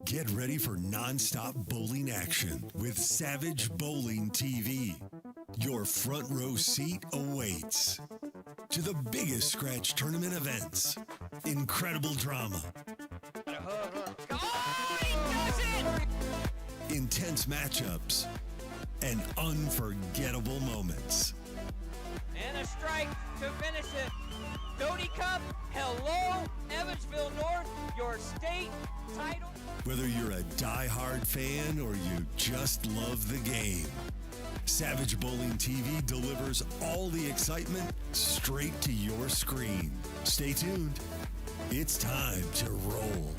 Get ready for non-stop bowling action with Savage Bowling TV. Your front row seat awaits. To the biggest scratch tournament events, incredible drama, intense matchups, and unforgettable moments. And a strike to finish it. Doty Cup, hello, Evansville North, your state title. Whether you're a die-hard fan or you just love the game, Savage Bowling TV delivers all the excitement straight to your screen. Stay tuned. It's time to roll.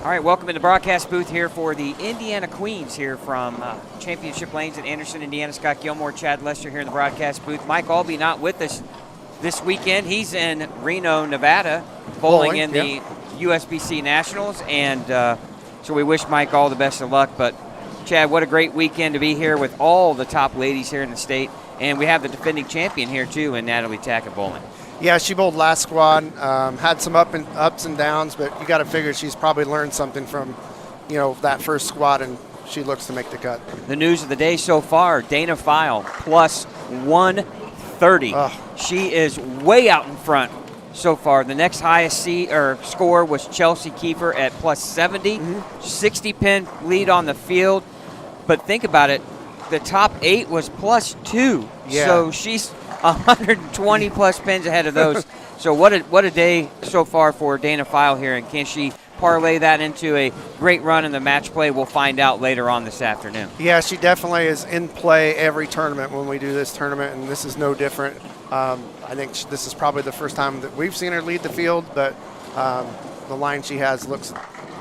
All right, welcome in the broadcast booth here for the Indiana Queens here from Championship Lanes in Anderson, Indiana. Scott Gilmore, Chad Lester here in the broadcast booth. Mike Albee not with us this weekend. He's in Reno, Nevada, bowling in the USBC Nationals, and so we wish Mike all the best of luck. But, Chad, what a great weekend to be here with all the top ladies here in the state, and we have the defending champion here, too, in Natalie Tackett bowling. Yeah, she bowled last squad, had some ups and downs, but you got to figure she's probably learned something from, that first squad, and she looks to make the cut. The news of the day so far, Dana File plus 130. She is way out in front so far. The next highest score was Chelsea Kiefer at plus 70. 60-pin lead on the field. But think about it, the top 8 was plus 2. Yeah. So she's 120 plus pins ahead of those. So what a day so far for Dana File here, and can she parlay that into a great run in the match play? We'll find out later on this afternoon. Yeah, she definitely is in play every tournament when we do this tournament, and this is no different. I think this is probably the first time that we've seen her lead the field, but the line she has looks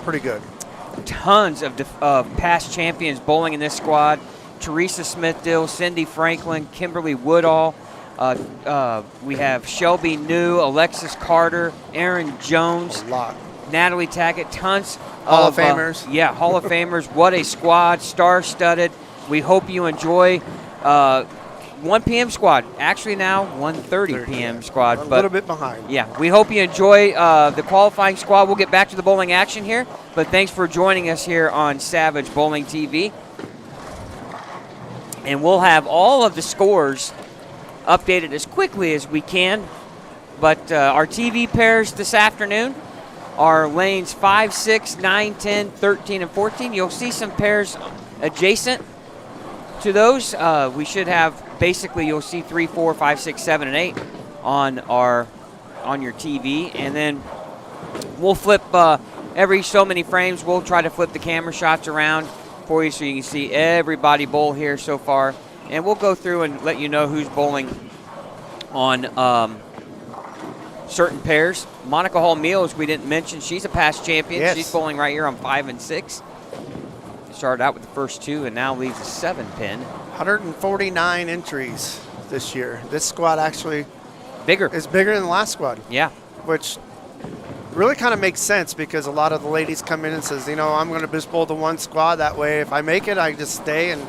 pretty good. Tons of past champions bowling in this squad. Teresa Smith-Dill, Cindy Franklin, Kimberly Woodall. We have Shelby New, Alexis Carter, Aaron Jones, A lot. Natalie Tackett, tons Hall of Famers. Hall of Famers. What a squad, star-studded. We hope you enjoy 1 p.m. squad. Actually now 1:30 p.m. squad. A little bit behind. Yeah, we hope you enjoy the qualifying squad. We'll get back to the bowling action here, but thanks for joining us here on Savage Bowling TV. And we'll have all of the scores updated as quickly as we can. But our TV pairs this afternoon are lanes 5, 6, 9, 10, 13, and 14. You'll see some pairs adjacent to those. We should have, basically, you'll see 3, 4, 5, 6, 7, and 8 on your TV. And then we'll flip every so many frames. We'll try to flip the camera shots around for you so you can see everybody bowl here so far. And we'll go through and let you know who's bowling on certain pairs. Monica Hall Meals, we didn't mention. She's a past champion. Yes. She's bowling right here on 5 and 6. Started out with the first 2 and now leads a 7-pin. 149 entries this year. This squad actually is bigger than the last squad. Yeah. Which really kind of makes sense because a lot of the ladies come in and says, I'm going to just bowl the one squad. That way, if I make it, I just stay and,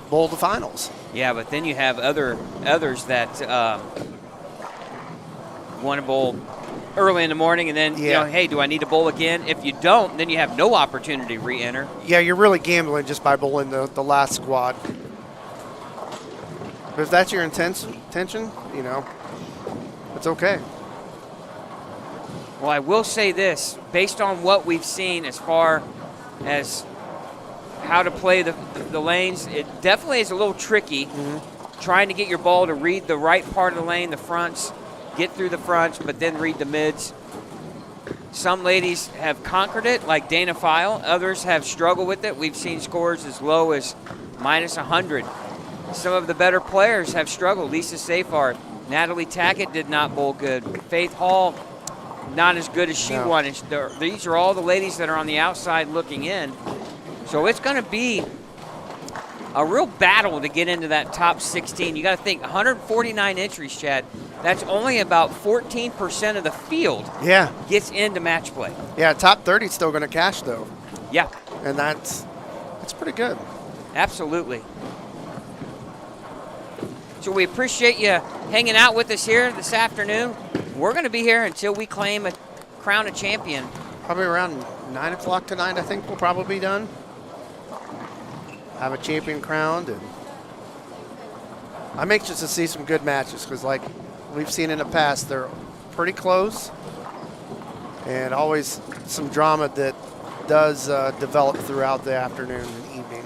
bowl the finals. Yeah, but then you have others that want to bowl early in the morning, and then, hey, do I need to bowl again? If you don't, then you have no opportunity to re-enter. Yeah, you're really gambling just by bowling the last squad. But if that's your intention, it's okay. Well, I will say this, based on what we've seen as far as how to play the lanes, it definitely is a little tricky trying to get your ball to read the right part of the lane, the fronts, get through the fronts, but then read the mids. Some ladies have conquered it, like Dana File. Others have struggled with it. We've seen scores as low as minus 100. Some of the better players have struggled. Lisa Safard, Natalie Tackett did not bowl good. Faith Hall, not as good as she wanted. These are all the ladies that are on the outside looking in. So it's going to be a real battle to get into that top 16. You got to think 149 entries, Chad. That's only about 14% of the field gets into match play. Yeah, top 30 is still going to cash, though. Yeah. And that's pretty good. Absolutely. So we appreciate you hanging out with us here this afternoon. We're going to be here until we crown a champion. Probably around 9 o'clock tonight, I think we'll probably be done. Have a champion crowned. And I'm anxious to see some good matches because, like we've seen in the past, they're pretty close. And always some drama that does develop throughout the afternoon and evening.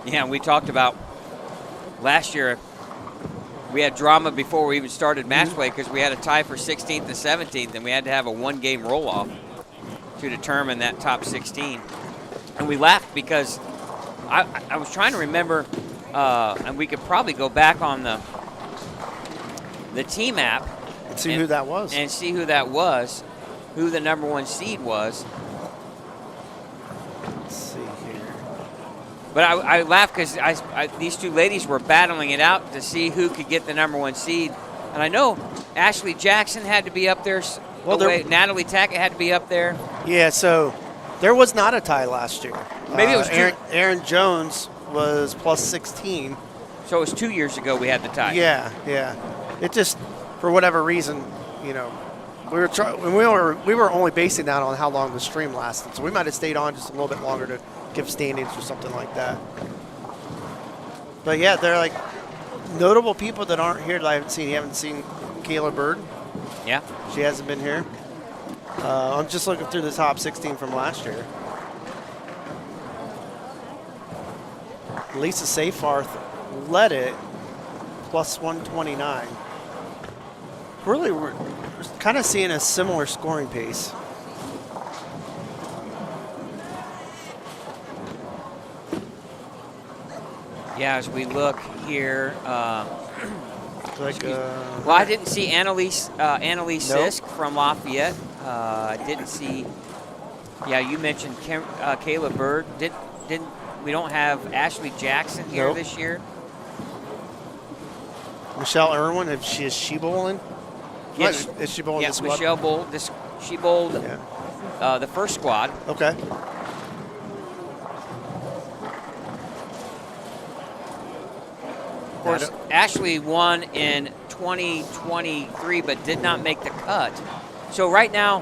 Yeah, we talked about last year. We had drama before we even started match play because we had a tie for 16th and 17th, and we had to have a one-game roll-off to determine that top 16. And we laughed because I was trying to remember, and we could probably go back on the team app and see who that was. And see who that was, who the number 1 seed was. But I laugh because these two ladies were battling it out to see who could get the #1 seed. And I know Ashley Jackson had to be up there. Well, Natalie Tackett had to be up there. Yeah, so there was not a tie last year. Maybe it was Aaron Jones was plus 16. So it was 2 years ago we had the tie. Yeah. It just, for whatever reason, we were only basing that on how long the stream lasted. So we might have stayed on just a little bit longer to give standings or something like that. But yeah, they're like notable people that aren't here that I haven't seen. You haven't seen Kayla Bird? Yeah. She hasn't been here. I'm just looking through the top 16 from last year. Lisa Seyfarth led it, plus 129. Really, we're kind of seeing a similar scoring pace. Yeah, as we look here. Well, I didn't see Annalise Nope. Sisk from Lafayette. I didn't see. Yeah, you mentioned Kayla Bird. We don't have Ashley Jackson here Nope. this year. Michelle Irwin, is she bowling? Yes. Is she bowling this squad? Michelle bowled. She bowled the first squad. Okay. Of course, Ashley won in 2023, but did not make the cut. So right now,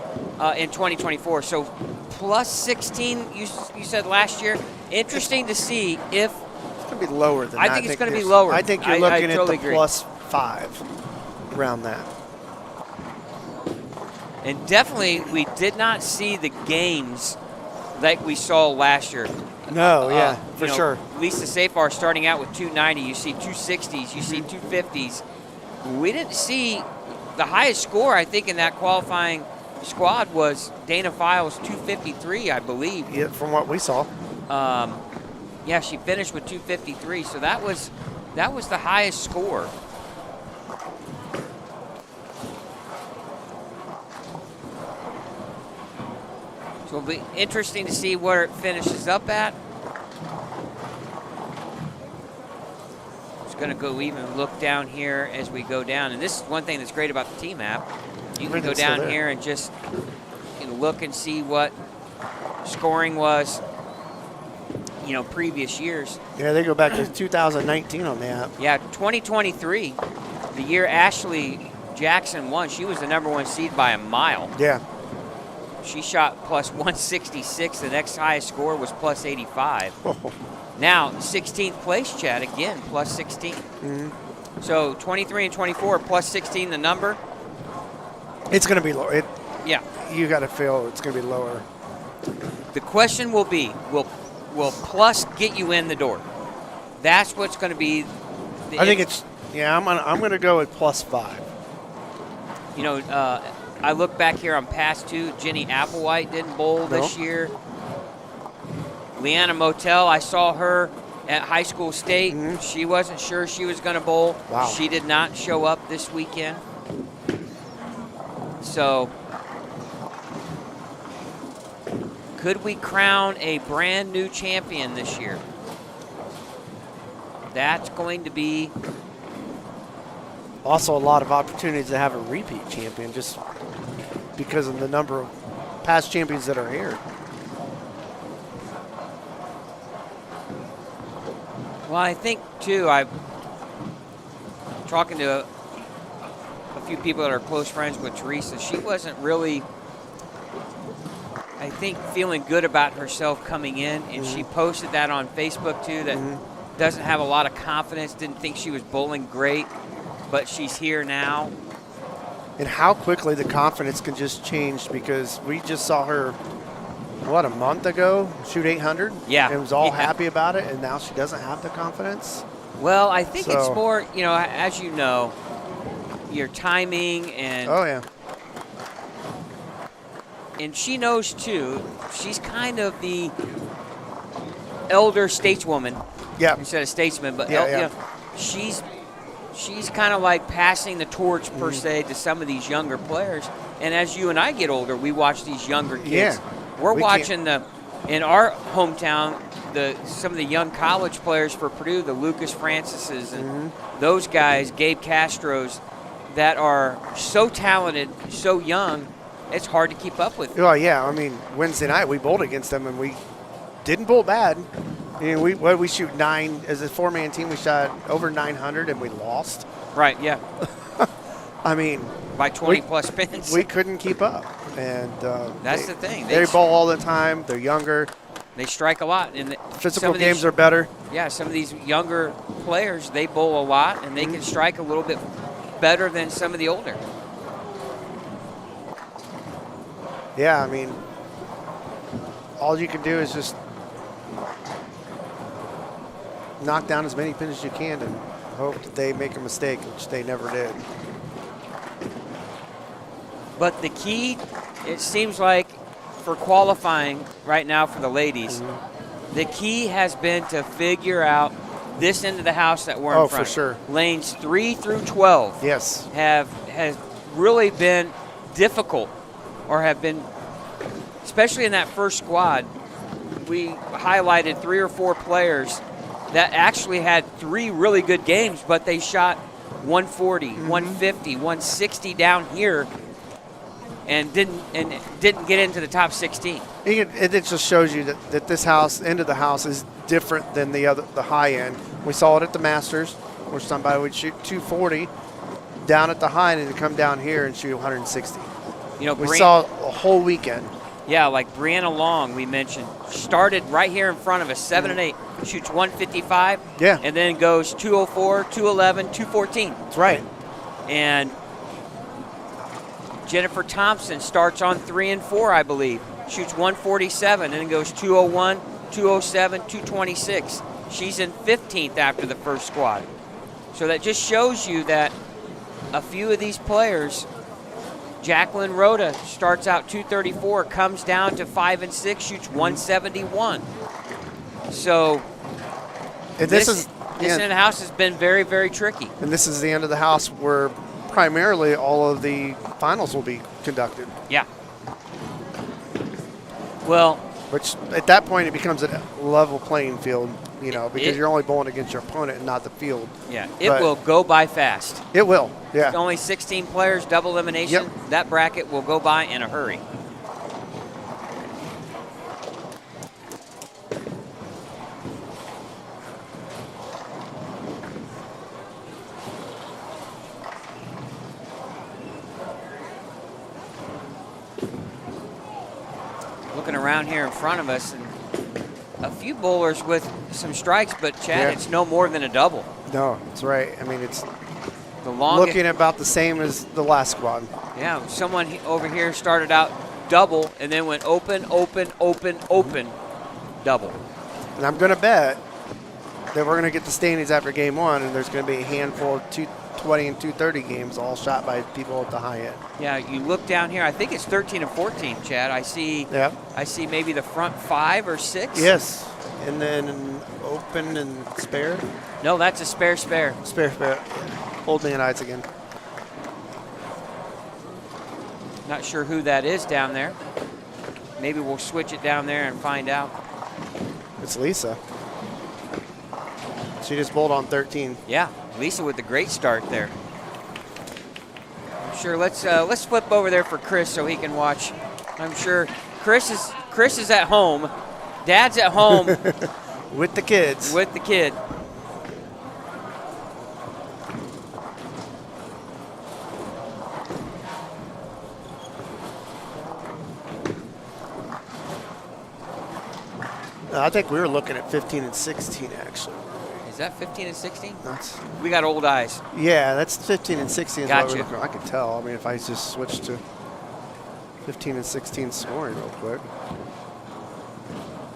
in 2024, so plus 16. You said last year. Interesting to see if. It's going to be lower than that. I think it's going to be lower. I think you're looking at totally the agree. plus 5, around that. And definitely, we did not see the games like we saw last year. No, yeah, for sure. Lisa Seyfarth starting out with 290. You see 260s. You see 250s. We didn't see the highest score, I think, in that qualifying squad was Dana Files 253, I believe. Yeah, from what we saw. Yeah, she finished with 253. So that was the highest score. So it'll be interesting to see where it finishes up at. Just going to go even look down here as we go down. And this is one thing that's great about the team app. You can go down here and just look and see what scoring was, previous years. Yeah, they go back to 2019 on the app. Yeah, 2023, the year Ashley Jackson won, she was the #1 seed by a mile. Yeah. She shot plus 166. The next highest score was plus 85. Oh. Now, 16th place, Chad, again, plus 16. Mm-hmm. So 23 and 24, plus 16 the number. It's going to be lower. Yeah. You got to feel it's going to be lower. The question will be, will plus get you in the door? That's what's going to be. I think it's, I'm going to go with plus 5. I look back here on past two. Jenny Applewhite didn't bowl this year. Leanna Motel, I saw her at high school state. Mm-hmm. She wasn't sure she was going to bowl. Wow. She did not show up this weekend. So, could we crown a brand new champion this year? That's going to be also a lot of opportunities to have a repeat champion just because of the number of past champions that are here. Well, I think, too, I'm talking to a few people that are close friends with Teresa. She wasn't really, I think, feeling good about herself coming in, and she posted that on Facebook, too, that doesn't have a lot of confidence, didn't think she was bowling great, but she's here now. And how quickly the confidence can just change, because we just saw her, a month ago, shoot 800? Yeah. And was all happy about it, and now she doesn't have the confidence? Well, I think it's more, as you know, your timing and... Oh, yeah. And she knows, too, she's kind of the elder stateswoman. Yeah. Instead of statesman, but she's kind of like passing the torch, per se, to some of these younger players. And as you and I get older, we watch these younger kids. Yeah. We're watching in our hometown, some of the young college players for Purdue, the Lucas Francises and those guys, Gabe Castros, that are so talented, so young, it's hard to keep up with. Well, yeah. I mean, Wednesday night we bowled against them and we didn't bowl bad. I mean, we shoot 9 as a 4-man team. We shot over 900 and we lost. Right, yeah. I mean, by 20-plus spins. We couldn't keep up. And that's the thing. They bowl all the time. They're younger. They strike a lot. And physical games are better. Yeah, some of these younger players, they bowl a lot, and they can strike a little bit better than some of the older. Yeah, I mean, all you can do is just knock down as many pins as you can and hope that they make a mistake, which they never did. But the key, it seems like, for qualifying right now for the ladies, the key has been to figure out this end of the house that we're in front. Oh, for sure. Lanes 3 through 12 yes, has really been difficult, or have been, especially in that first squad. We highlighted 3 or 4 players that actually had 3 really good games, but they shot 140, 150, 160 down here, and didn't get into the top 16. it just shows you that this house, end of the house, is different than the high end. We saw it at the Masters, where somebody would shoot 240 down at the high end and come down here and shoot 160. You know, we saw a whole weekend. Yeah, like Brianna Long, we mentioned, started right here in front of us, 7 and 8, shoots 155, yeah, and then goes 204, 211, 214. That's right. And Jennifer Thompson starts on 3 and 4, I believe, shoots 147, and then goes 201, 207, 226. She's in 15th after the first squad. So that just shows you that a few of these players. Jacqueline Rhoda starts out 234, comes down to 5 and 6, shoots 171. So this end of the house has been very, very tricky. And this is the end of the house where primarily all of the finals will be conducted. Yeah. Well, which at that point it becomes a level playing field, you know, because you're only bowling against your opponent and not the field. Yeah, it will go by fast. It will, yeah. Only 16 players, double elimination. Yep. That bracket will go by in a hurry. Looking around here in front of us, and a few bowlers with some strikes, but Chad, it's no more than a double. No, that's right. I mean, it's the longest, looking about the same as the last squad. Yeah, someone over here started out double and then went open, open, open, open, double. And I'm going to bet that we're going to get the standings after game 1, and there's going to be a handful of 220 and 230 games all shot by people at the high end. Yeah, you look down here. I think it's 13 and 14, Chad. I see maybe the front 5 or 6. Yes, and then an open and spare. No, that's a spare. Spare. Old man eyes again. Not sure who that is down there. Maybe we'll switch it down there and find out. It's Lisa. She just bowled on 13. Yeah, Lisa with the great start there. I'm sure. Let's flip over there for Chris so he can watch. I'm sure Chris is at home. Dad's at home with the kids. With the kid. I think we were looking at 15 and 16 actually. Is that 15 and 16? That's, we got old eyes. Yeah, that's 15 and 16 is gotcha. what we're looking at. I can tell. I mean, if I just switch to 15 and 16 scoring real quick.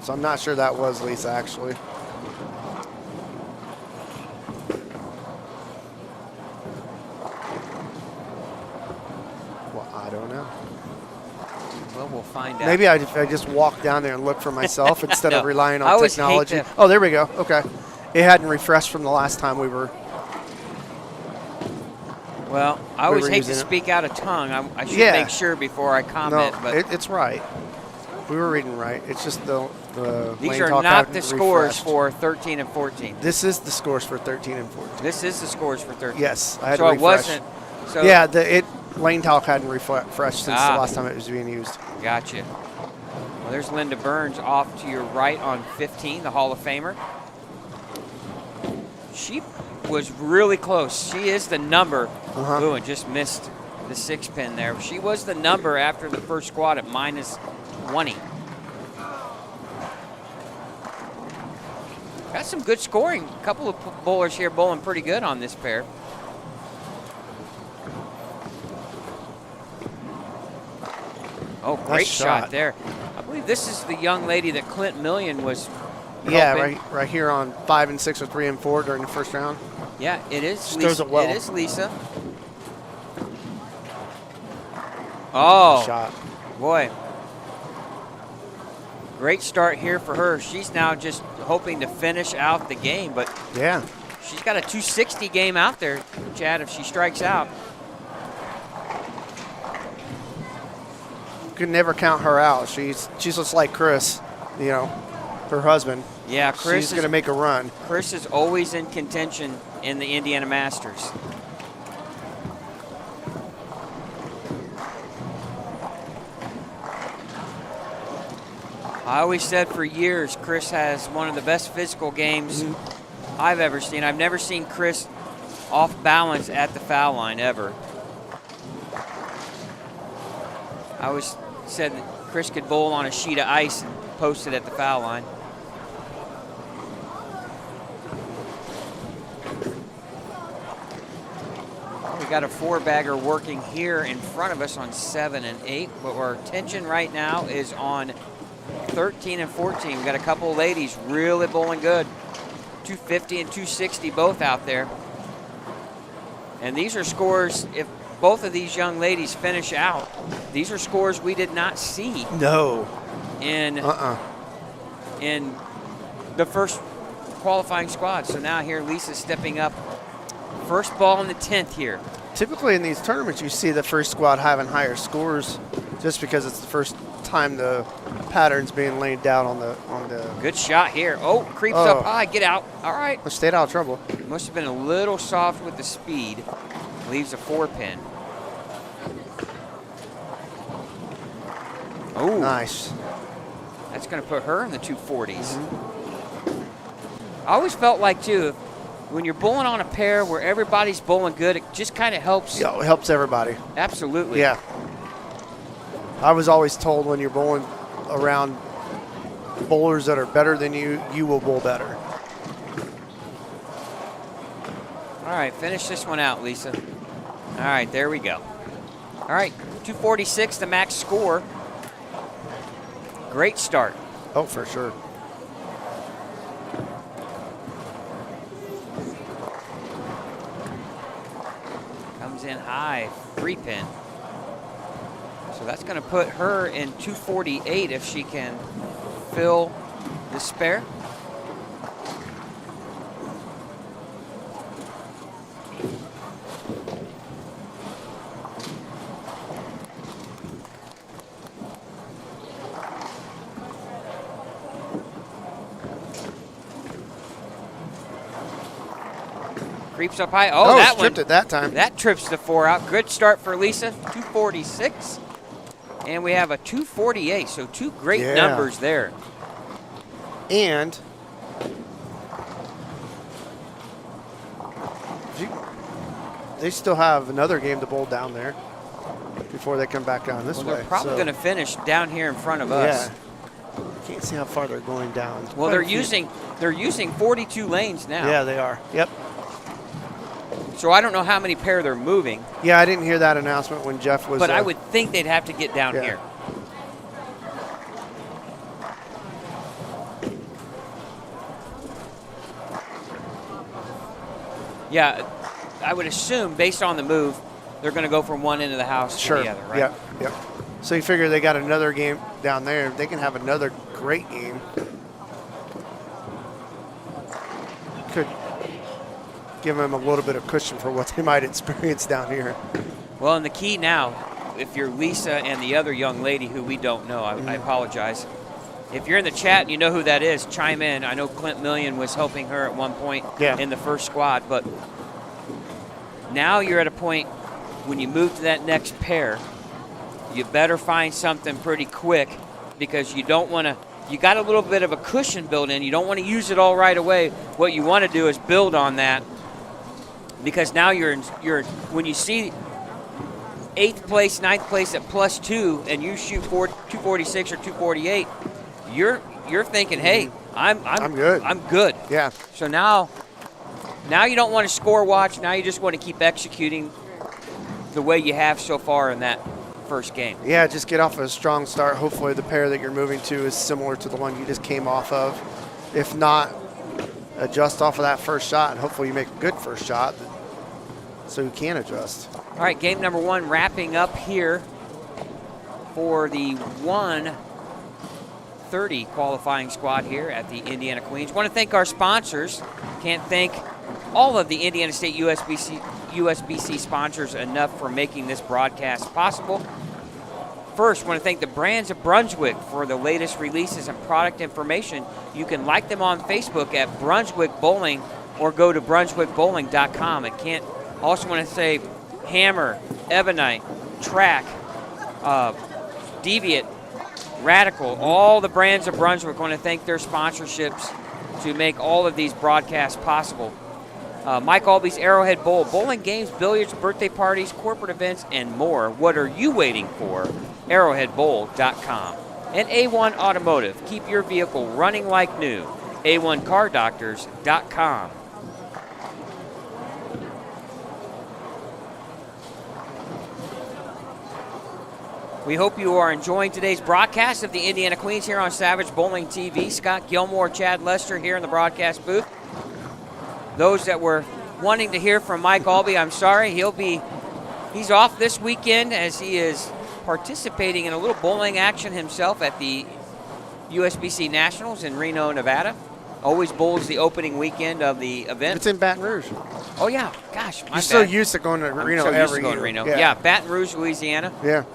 So I'm not sure that was Lisa actually. Well, I don't know. Well, we'll find out. Maybe I just walk down there and look for myself instead of relying on I always technology. hate Oh, there we go. Okay. It hadn't refreshed from the last time we were. Well, I always hate to speak out of tongue. I should make sure before I comment. No, but it's right. We were reading right. It's just the These Lane are Talk not hadn't the scores refreshed. for 13 and 14. This is the scores for 13 and 14. This is the scores for 13. Yes, I had So to it refresh. wasn't. So Yeah, Lane Talk hadn't refreshed since Ah. the last time it was being used. Gotcha. Well, there's Linda Burns off to your right on 15, the Hall of Famer. She was really close. She is the number. Uh-huh. Ooh, and just missed the 6 pin there. She was the number after the first squat at minus 20. Got some good scoring. A couple of bowlers here bowling pretty good on this pair. Oh, great Nice shot shot. there. I believe this is the young lady that Clint Million was Yeah, helping. right here on 5 and 6 or 3 and 4 during the first round. Yeah, it is She Lisa. throws it well. It is Lisa. Oh, Shot. boy. Great start here for her. She's now just hoping to finish out the game, but Yeah. she's got a 260 game out there, Chad, if she strikes out. Could never count her out. She's just like Chris, you know, her husband. Yeah, She's going to make a run. Chris is always in contention in the Indiana Masters. I always said for years, Chris has one of the best physical games I've ever seen. I've never seen Chris off balance at the foul line ever. I always said that Chris could bowl on a sheet of ice and post it at the foul line. We got a 4-bagger working here in front of us on 7 and 8, but our attention right now is on 13 and 14. We got a couple of ladies really bowling good. 250 and 260 both out there. And these are scores, if both of these young ladies finish out, these are scores we did not see No. in in the first qualifying squad. So now here Lisa's stepping up. First ball in the 10th here. Typically in these tournaments, you see the first squad having higher scores just because it's the first time the pattern's being laid down on the Good shot here. Oh, creeps Oh. up high. Get out. All right. Well, stayed out of trouble. Must have been a little soft with the speed. Leaves a 4-pin. Oh, Nice. that's going to put her in the 240s. I always felt like, too, when you're bowling on a pair where everybody's bowling good, it just kind of helps. Yeah, it helps everybody. Absolutely. Yeah. I was always told when you're bowling around bowlers that are better than you, you will bowl better. All right, finish this one out, Lisa. All right, there we go. All right, 246, the max score. Great start. Oh, for sure. Comes in high, 3-pin. So that's going to put her in 248 if she can fill the spare. Creeps up high. Oh, that one. Stripped it that time. That trips the 4 out. Good start for Lisa. 246. And we have a 248. So 2 great Yeah. numbers there. And they still have another game to bowl down there before they come back down this Well, way. they're probably So, going to finish down here in front of us. Yeah. Can't see how far they're going down. Well, Quite they're a few. using 42 lanes now. Yeah, they are. Yep. So I don't know how many pair they're moving, Yeah, I didn't hear that announcement when Jeff was. but I would think they'd have to get down Yeah. here. Yeah, I would assume based on the move, they're going to go from one end of the house Sure. to the other, right? Yep. Yep. So you figure they got another game down there. They can have another great game. Could give them a little bit of cushion for what they might experience down here. Well, and the key now if you're Lisa and the other young lady who we don't know, I apologize. If you're in the chat and you know who that is, chime in. I know Clint Million was helping her at one point in the first squad, but now you're at a point when you move to that next pair, you better find something pretty quick because you don't want to. You got a little bit of a cushion built in. You don't want to use it all right away. What you want to do is build on that because now you're when you see 8th place, 9th place at +2 and you shoot 246 or 248, you're thinking, hey, I'm good. I'm good. Yeah. So now you don't want to score watch. Now you just want to keep executing the way you have so far in that first game. Yeah, just get off a strong start. Hopefully the pair that you're moving to is similar to the one you just came off of. If not, adjust off of that first shot, and hopefully you make a good first shot so you can adjust. All right, game number 1 wrapping up here for the 130 qualifying squad here at the Indiana Queens. Want to thank our sponsors. Can't thank all of the Indiana State USBC sponsors enough for making this broadcast possible. First, want to thank the Brands of Brunswick for the latest releases and product information. You can like them on Facebook at Brunswick Bowling or go to brunswickbowling.com. And can't also want to say Hammer, Ebonite, Track, Deviate, Radical, all the Brands of Brunswick. Want to thank their sponsorships to make all of these broadcasts possible. Mike Alby's Arrowhead Bowl, bowling games, billiards, birthday parties, corporate events, and more. What are you waiting for? Arrowheadbowl.com. And A1 Automotive, keep your vehicle running like new. A1CarDoctors.com. We hope you are enjoying today's broadcast of the Indiana Queens here on Savage Bowling TV. Scott Gilmore, Chad Lester here in the broadcast booth. Those that were wanting to hear from Mike Alby, I'm sorry. He's off this weekend as he is participating in a little bowling action himself at the USBC Nationals in Reno, Nevada. Always bowls the opening weekend of the event. It's in Baton Rouge. Oh, yeah. Gosh, You're so used to going to Reno so every year. Reno. Yeah, Baton Rouge, Louisiana. Yeah.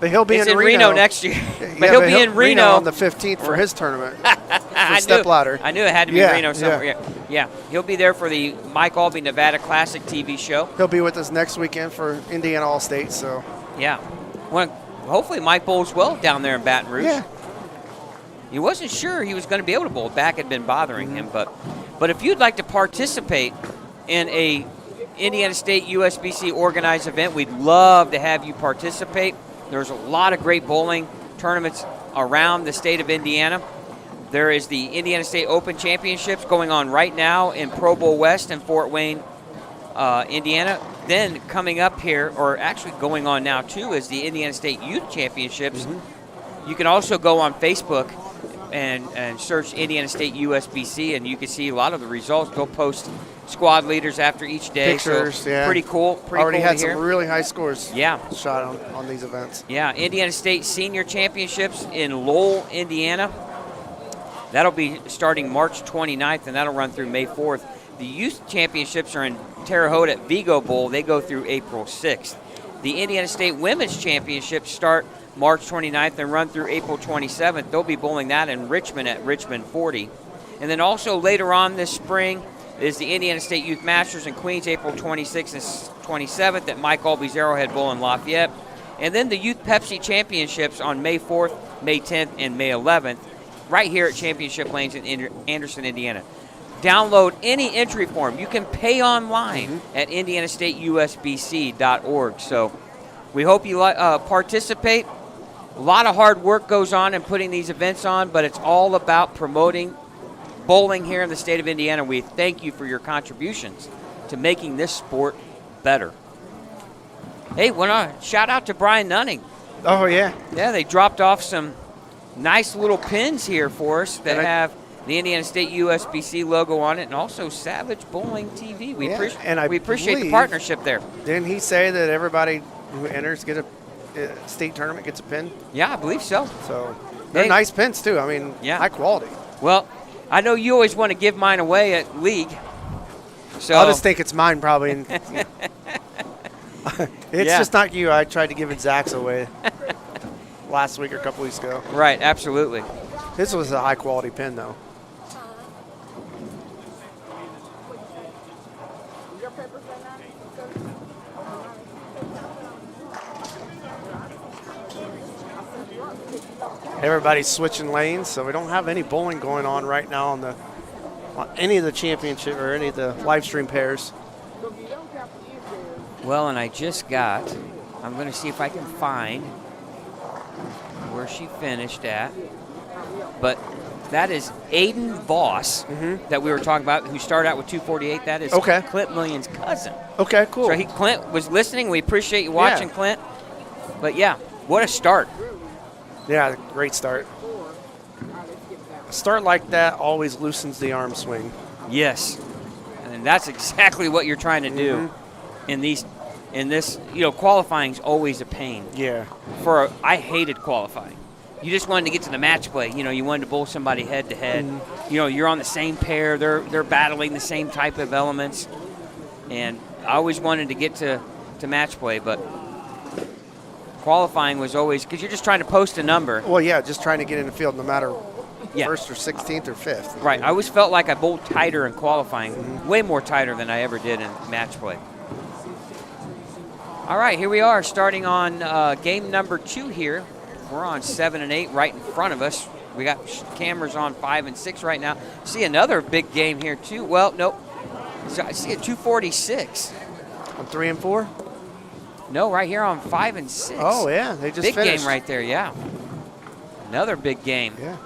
But he'll be it's in Reno next year. But he'll be in Reno on the 15th for his tournament. I knew it had to be Reno somewhere. Yeah, he'll be there for the Mike Alby Nevada Classic TV show. He'll be with us next weekend for Indiana All-State. So yeah, well, hopefully Mike bowls well down there in Baton Rouge. Yeah. He wasn't sure he was going to be able to bowl. Back had been bothering him, but if you'd like to participate in a Indiana State USBC organized event, we'd love to have you participate. There's a lot of great bowling tournaments around the state of Indiana. There is the Indiana State Open Championships going on right now in Pro Bowl West in Fort Wayne, Indiana. Then coming up here, or actually going on now too, is the Indiana State Youth Championships. You can also go on Facebook and search Indiana State USBC, and you can see a lot of the results. They'll post squad leaders after each day. Pictures, so yeah. Pretty cool. Already cool had to hear. some really high scores Yeah. shot on these events. Yeah, Indiana State Senior Championships in Lowell, Indiana. That'll be starting March 29th, and that'll run through May 4th. The Youth Championships are in Terre Haute at Vigo Bowl. They go through April 6th. The Indiana State Women's Championships start March 29th and run through April 27th. They'll be bowling that in Richmond at Richmond 40. And then also later on this spring is the Indiana State Youth Masters in Queens, April 26th and 27th at Mike Alby's Arrowhead Bowl in Lafayette. And then the Youth Pepsi Championships on May 4th, May 10th, and May 11th, right here at Championship Lanes in Anderson, Indiana. Download any entry form. You can pay online at indianastateusbc.org. So we hope you participate. A lot of hard work goes on in putting these events on, but it's all about promoting bowling here in the state of Indiana. We thank you for your contributions to making this sport better. Hey, shout out to Brian Nunning. Oh, yeah. Yeah, they dropped off some nice little pins here for us that have the Indiana State USBC logo on it, and also Savage Bowling TV. We appreciate the partnership there. Didn't he say that everybody who enters get a state tournament gets a pin? Yeah, I believe so. So they're nice pins too. I mean, high quality. Well, I know you always want to give mine away at league. So I'll just think it's mine probably. It's Yeah. just not you. I tried to give it Zach's away last week or a couple weeks ago. Right, absolutely. This was a high-quality pin, though. Everybody's switching lanes, so we don't have any bowling going on right now on any of the championship or any of the live stream pairs. Well, and I just got, I'm going to see if I can find where she finished at. But that is Aiden Voss that we were talking about, who started out with 248. That is Okay. Clint Million's cousin. Okay, cool. So Clint was listening. We appreciate you watching, Yeah. Clint. But yeah, what a start. Yeah, great start. A start like that always loosens the arm swing. Yes. And that's exactly what you're trying to do in this, qualifying's always a pain. Yeah. I hated qualifying. You just wanted to get to the match play. You wanted to bowl somebody head to head. You're on the same pair. They're battling the same type of elements. And I always wanted to get to match play, but qualifying was always, because you're just trying to post a number. Well, yeah, just trying to get in the field no matter Yeah. first or 16th or 5th. Right. I always felt like I bowled tighter in qualifying, way more tighter than I ever did in match play. All right, here we are starting on game number 2 here. We're on 7 and 8 right in front of us. We got cameras on 5 and 6 right now. See another big game here too. Well, nope. So I see a 246. On 3 and 4? No, right here on 5 and 6. Oh, yeah, they just big finished. game right there, yeah. Another big game. Yeah.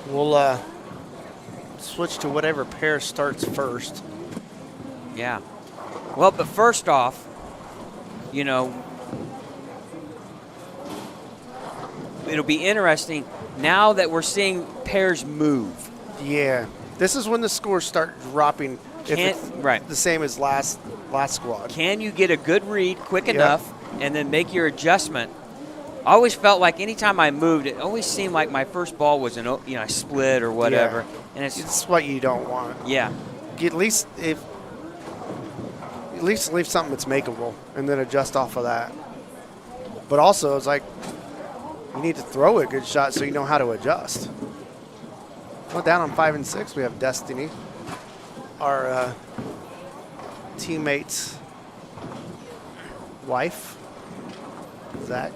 We'll switch to whatever pair starts first. Yeah. Well, but first off, it'll be interesting now that we're seeing pairs move. Yeah. This is when the scores start dropping. If it's Right. the same as last squad. Can you get a good read quick enough and then make your adjustment? I always felt like anytime I moved, it always seemed like my first ball was a split or whatever. Yeah. And It's what you don't want. yeah. At least leave something that's makeable and then adjust off of that. But also, it's like you need to throw a good shot so you know how to adjust. Well, down on 5 and 6, we have Destiny, our teammate's wife, Zach.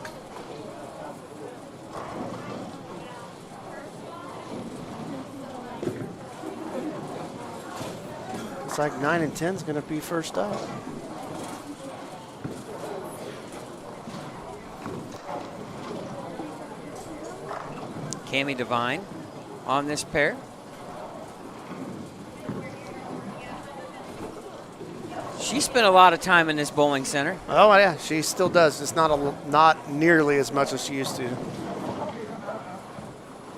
It's like 9 and 10 is going to be first up. Cammie Devine on this pair. She spent a lot of time in this bowling center. Oh yeah, she still does. Just not nearly as much as she used to.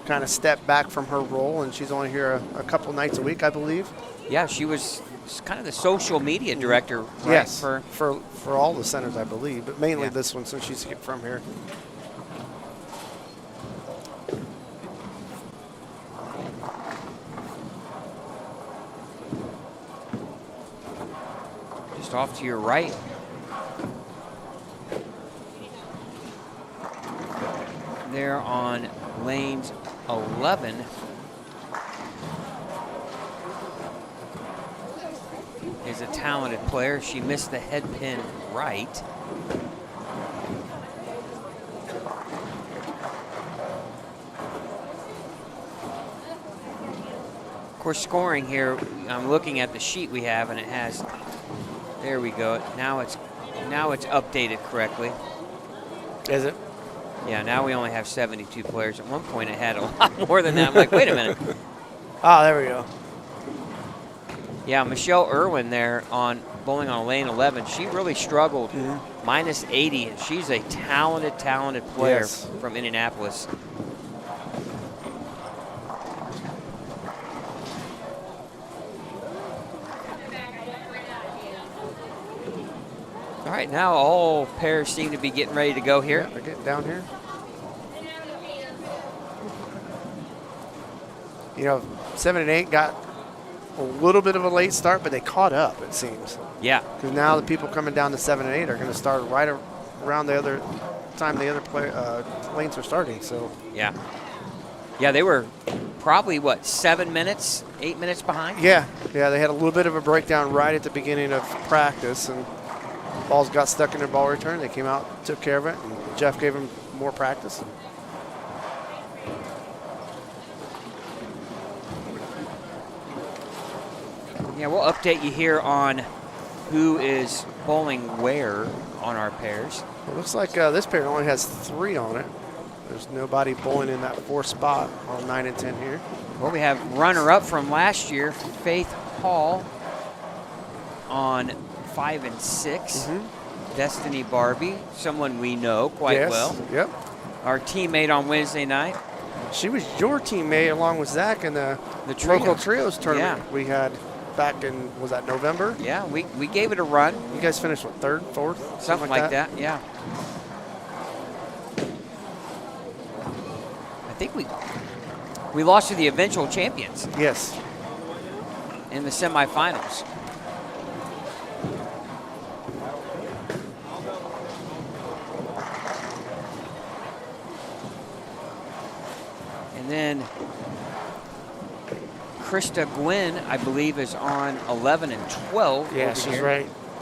Kind of stepped back from her role, and she's only here a couple nights a week, I believe. Yeah, she was kind of the social media director, right? Yes, For for all the centers, I believe, but mainly Yeah. this one since she's from here. just off to your right. There on lanes 11. Is a talented player. She missed the head pin right. Of course, scoring here, I'm looking at the sheet we have, and it has, there we go. Now it's updated correctly. Is it? Yeah, now we only have 72 players. At one point, it had a lot more than that. I'm like, wait a minute. Ah, there we go. Yeah, Michelle Irwin there on bowling on lane 11. She really struggled. Minus 80, and she's a talented player Yes. from Indianapolis. All right, now all pairs seem to be getting ready to go here. Yeah, they're getting down here. You know, 7 and 8 got a little bit of a late start, but they caught up, it seems. Yeah. Because now the people coming down to 7 and 8 are going to start right around the other time the other lanes are starting. So Yeah. Yeah, they were probably, 7 minutes, 8 minutes behind? yeah, they had a little bit of a breakdown right at the beginning of practice, and balls got stuck in their ball return. They came out, took care of it, and Jeff gave them more practice. Yeah, we'll update you here on who is bowling where on our pairs. It looks like this pair only has 3 on it. There's nobody bowling in that 4th spot on 9 and 10 here. Well, we have runner-up from last year, Faith Hall, on 5 and 6. Destiny Barbie, someone we know quite Yes, well. Yep. Our teammate on Wednesday night. She was your teammate along with Zach in the trio. local trios tournament Yeah. we had back in, was that November? Yeah, we gave it a run. You guys finished, what, 3rd, 4th? Something like that, yeah. I think we lost to the eventual champions Yes. in the semifinals. And then Krista Gwynn, I believe, is on 11 and 12. Yeah, over she's here.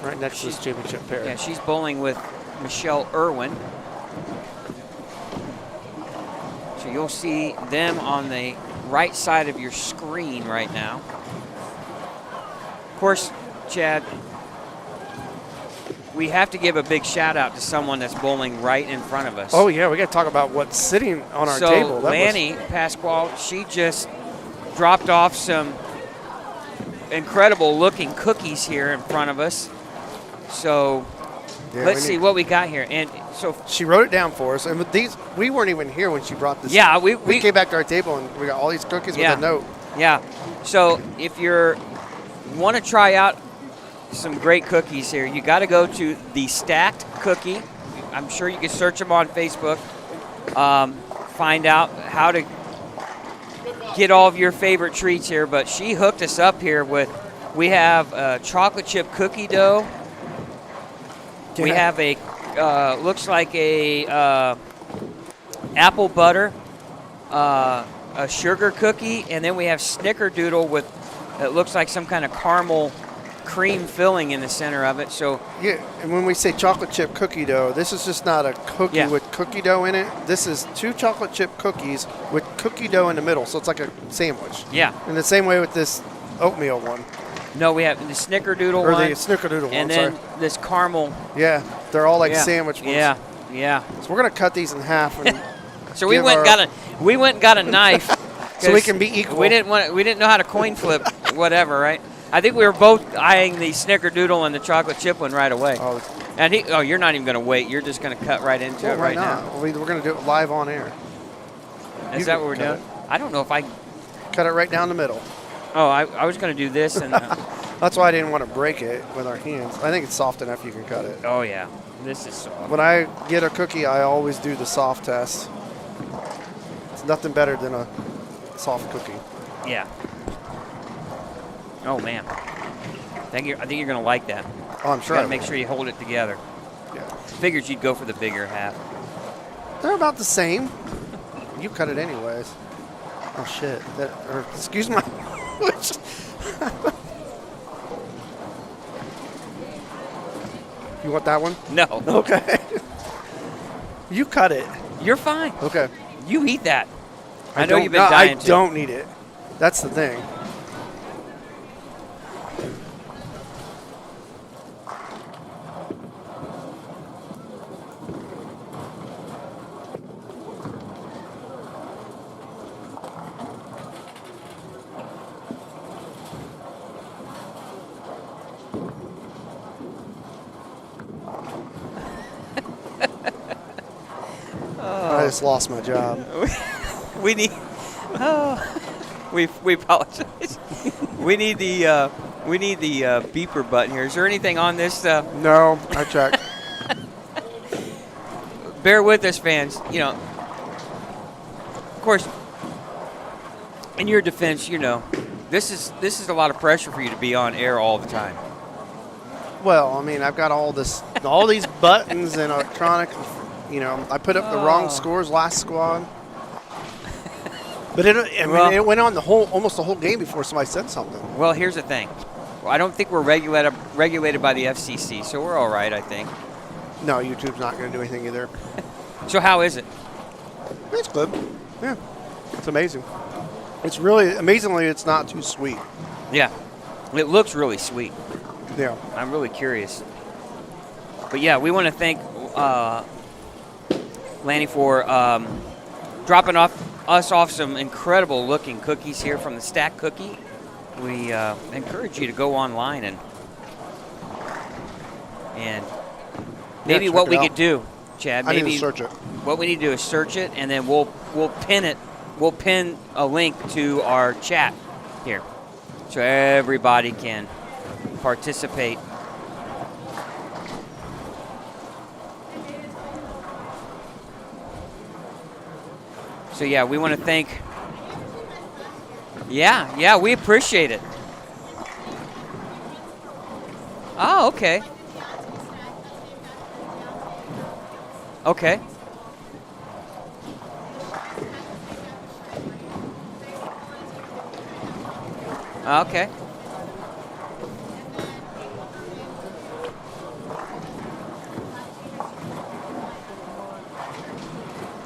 right next to this championship pair. Yeah, she's bowling with Michelle Irwin. So you'll see them on the right side of your screen right now. Of course, Chad, we have to give a big shout out to someone that's bowling right in front of us. Oh, yeah, we got to talk about what's sitting on our so table. Lanny Pasquale, she just dropped off some incredible looking cookies here in front of us. So Yeah, let's see what we got here. And so She wrote it down for us, and with these, we weren't even here when she brought this. yeah, we we came back to our table and we got all these cookies Yeah. with a note. yeah. So if you're want to try out some great cookies here, you got to go to the Stacked Cookie. I'm sure you can search them on Facebook. Find out how to get all of your favorite treats here. But she hooked us up here with. We have chocolate chip cookie dough. We Yeah. have a looks like a apple butter, a sugar cookie, and then we have snickerdoodle with it looks like some kind of caramel cream filling in the center of it. So Yeah, and when we say chocolate chip cookie dough, this is just not a cookie Yeah. with cookie dough in it. This is 2 chocolate chip cookies with cookie dough in the middle, so it's like a sandwich. yeah, In the same way with this oatmeal one, no, we have the snickerdoodle or one, the snickerdoodle one, and then sorry. this caramel. Yeah, they're all like yeah, sandwich ones. Yeah, yeah. So we're going to cut these in half and So we give went our- and got a knife so we 'cause can be equal. We didn't know how to coin flip whatever, right? I think we were both eyeing the snickerdoodle and the chocolate chip one right away. Oh, And you're not even going to wait. You're just going to cut right into well, it why right not? now. We're going to do it live on air. Is You that can what we're cut doing? it. I don't know if I. Cut it right down the middle. Oh, I was going to do this and. That's why I didn't want to break it with our hands. I think it's soft enough you can cut it. Oh yeah, this is soft. When I get a cookie, I always do the soft test. It's nothing better than a soft cookie. Yeah. Oh man. I think you're going to like that. Oh, I'm You sure. got I to make will. sure you hold it together. Yeah. Figured you'd go for the bigger half. They're about the same. You cut it anyways. Oh shit. Excuse my language. You want that one? No, Okay. You cut it. you're fine. Okay. You eat that. I know don't- you've been no, dying I to. don't need it. That's the thing. I just lost my job. We need. Oh, we apologize. we need the beeper button here. Is there anything on this? No, I checked. Bear with us, fans. You know, of course, in your defense, you know, This is a lot of pressure for you to be on air all the time. Well, I mean, I've got all these buttons and electronic. You know, I put up the wrong scores last squad. But it went on almost the whole game before somebody said something. Well, here's the thing. Well, I don't think we're regulated by the FCC, so we're all right, I think. No, YouTube's not going to do anything either. So how is it? It's good. Yeah, it's amazing. It's really, amazingly, it's not too sweet. Yeah, it looks really sweet. Yeah. I'm really curious. But yeah, we want to thank Lanny for dropping us off some incredible looking cookies here from the Stack Cookie. We encourage you to go online and maybe what we could do, Chad. I Maybe need to search it. What we need to do is search it, and then we'll pin it. We'll pin a link to our chat here, so everybody can participate. So yeah, we want to thank. Yeah, we appreciate it. Oh, okay. Okay. Okay.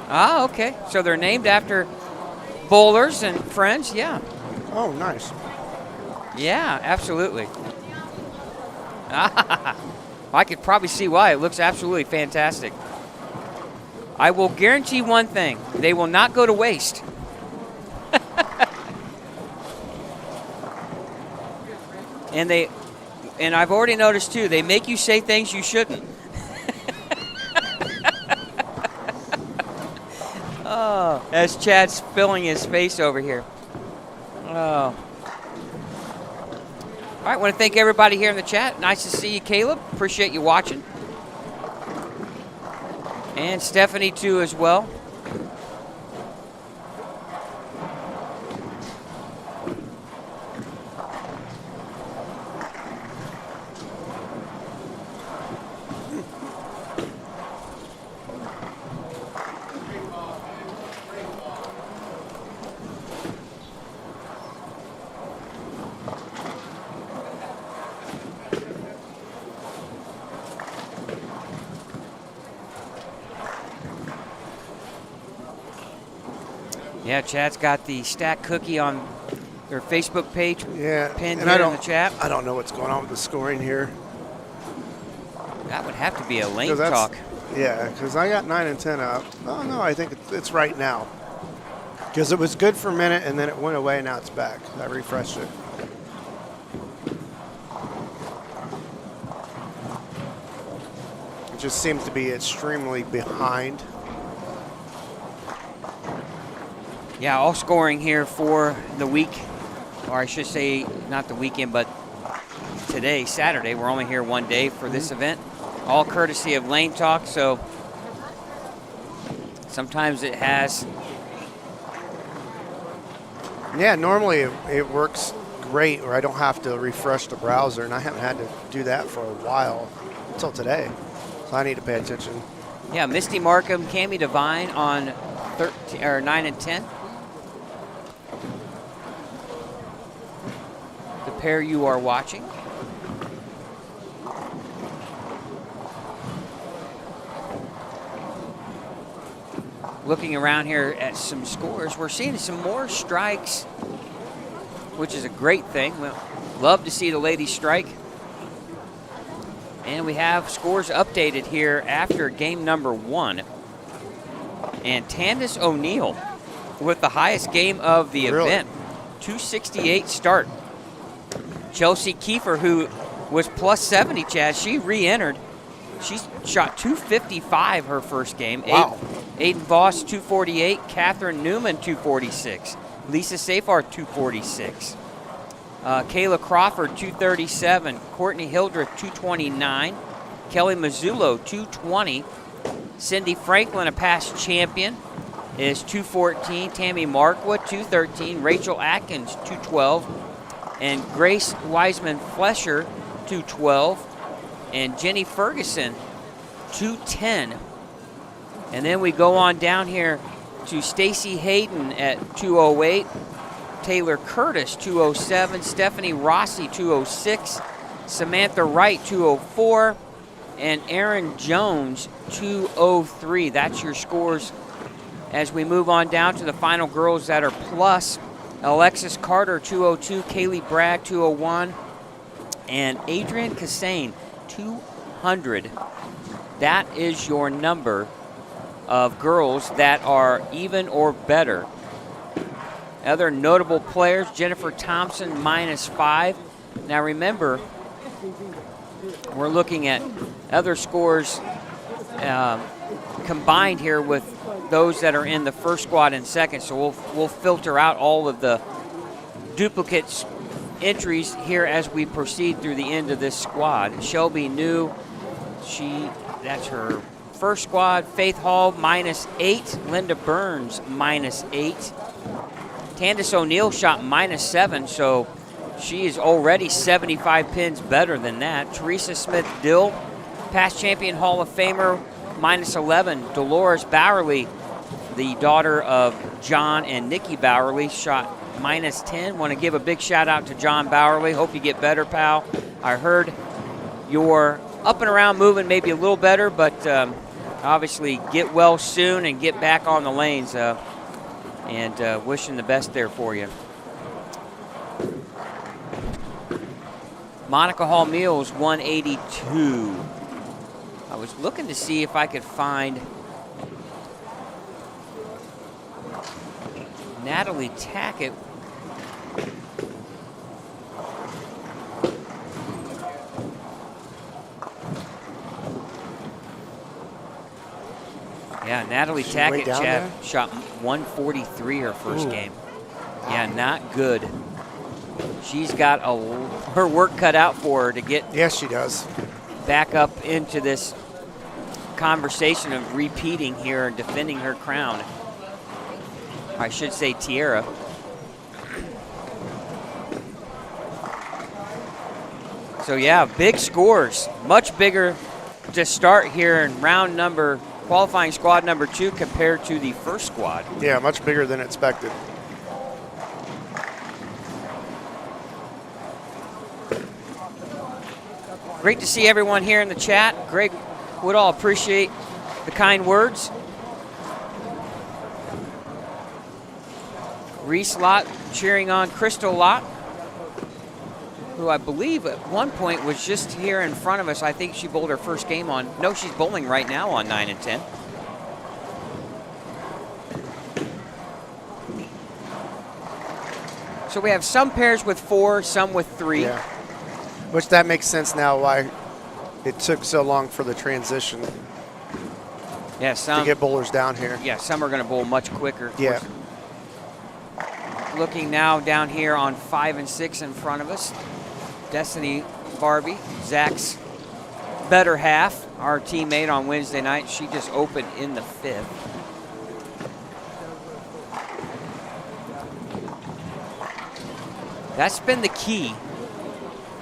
Ah, okay. So they're named after bowlers and friends, yeah. Oh, nice. Yeah, absolutely. I could probably see why. It looks absolutely fantastic. I will guarantee one thing. They will not go to waste. And I've already noticed, too, they make you say things you shouldn't. Oh, as Chad's filling his face over here. Oh. All right, I want to thank everybody here in the chat. Nice to see you, Caleb. Appreciate you watching. And Stephanie, too, as well. Yeah, Chad's got the Stack Cookie on their Facebook page pinned here in the chat. I don't know what's going on with the scoring here. That would have to be a lane talk. Yeah, because I got 9 and 10 up. Oh, no, I think it's right now. Because it was good for a minute, and then it went away, and now it's back. I refreshed it. It just seems to be extremely behind. Yeah, all scoring here for the week, or I should say not the weekend, but today, Saturday. We're only here one day for this event. All courtesy of Lane Talk, so sometimes it has. Yeah, normally it works great where I don't have to refresh the browser, and I haven't had to do that for a while until today. So I need to pay attention. Yeah, Misty Markham, Cammie Devine on 9 and 10. The pair you are watching. Looking around here at some scores, we're seeing some more strikes, which is a great thing. We'll love to see the ladies strike. And we have scores updated here after game number 1. And Tandis O'Neill with the highest game of the event, 268 start. Chelsea Kiefer, who was plus 70, Chad, she re-entered. She shot 255 her first game. Wow. Aiden Voss, 248. Catherine Newman, 246. Lisa Safar, 246. Kayla Crawford, 237. Courtney Hildreth, 229. Kelly Mazzullo, 220. Cindy Franklin, a past champion, is 214. Tammy Markwood, 213. Rachel Atkins, 212. And Grace Wiseman Flesher, 212. And Jenny Ferguson, 210. And then we go on down here to Stacy Hayden at 208. Taylor Curtis, 207. Stephanie Rossi, 206. Samantha Wright, 204. And Erin Jones, 203. That's your scores as we move on down to the final girls that are plus. Alexis Carter, 202. Kaylee Bragg, 201. And Adrienne Cassane, 200. That is your number of girls that are even or better. Other notable players, Jennifer Thompson, -5. Now remember, we're looking at other scores combined here with those that are in the first squad and second, so we'll filter out all of the duplicates entries here as we proceed through the end of this squad. Shelby New, that's her first squad. Faith Hall, -8. Linda Burns, -8. Candace O'Neill shot -7, so she is already 75 pins better than that. Teresa Smith-Dill, past champion Hall of Famer, -11. Dolores Bowerly, the daughter of John and Nikki Bowerly, shot -10. Want to give a big shout out to John Bowerly. Hope you get better, pal. I heard you're up and around moving maybe a little better, but obviously get well soon and get back on the lanes. And wishing the best there for you. Monica Hall Mills, 182. I was looking to see if I could find Natalie Tackett. Yeah, Natalie Tackett shot 143 her first game. Yeah, not good. She's got her work cut out for her to get Yes, she does. back up into this conversation of repeating here and defending her crown. I should say tiara. So yeah, big scores. Much bigger to start here in qualifying squad number 2 compared to the first squad. Yeah, much bigger than expected. Great to see everyone here in the chat. Greg Woodall, appreciate the kind words. Reese Lott cheering on Crystal Lott, who I believe at one point was just here in front of us. I think she bowled her first game on. No, she's bowling right now on 9 and 10. So we have some pairs with 4, some with 3. Yeah. Which that makes sense now why it took so long for the transition Yeah, to get bowlers down here. Yeah, some are going to bowl much quicker. Yeah. Looking now down here on 5 and 6 in front of us. Destiny Barbie, Zach's better half, our teammate on Wednesday night. She just opened in the 5th. That's been the key,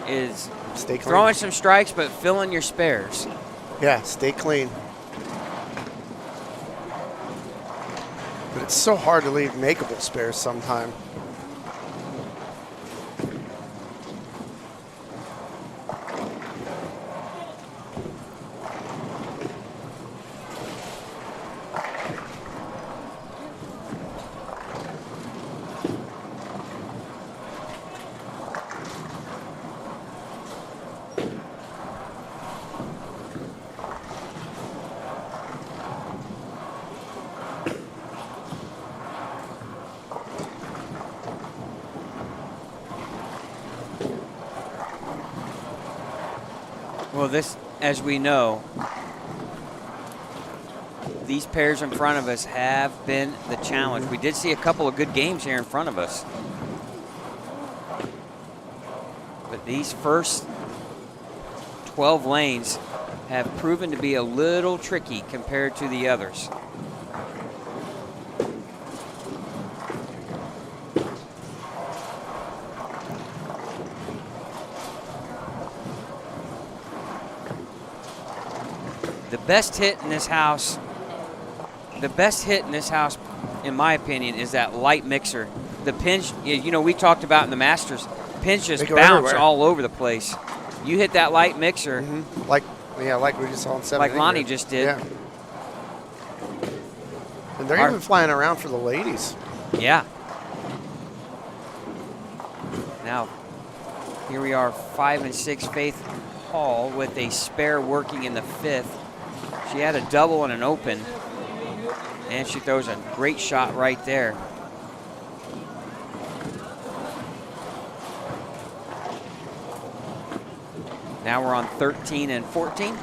is Stay clean. throwing some strikes but filling your spares. Yeah, stay clean. But it's so hard to leave makeable spares sometime. Well, this, as we know, these pairs in front of us have been the challenge. We did see a couple of good games here in front of us. But these first 12 lanes have proven to be a little tricky compared to the others. The best hit in this house, in my opinion, is that light mixer. The pins, you know, we talked about in the Masters, pins just They go bounce everywhere. all over the place. You hit that light mixer, Like we just saw in 7. like Lonnie just did. Yeah. And they're even flying around for the ladies. Yeah. Now, here we are, 5 and 6, Faith Hall with a spare working in the 5th. She had a double and an open, and she throws a great shot right there. Now we're on 13 and 14.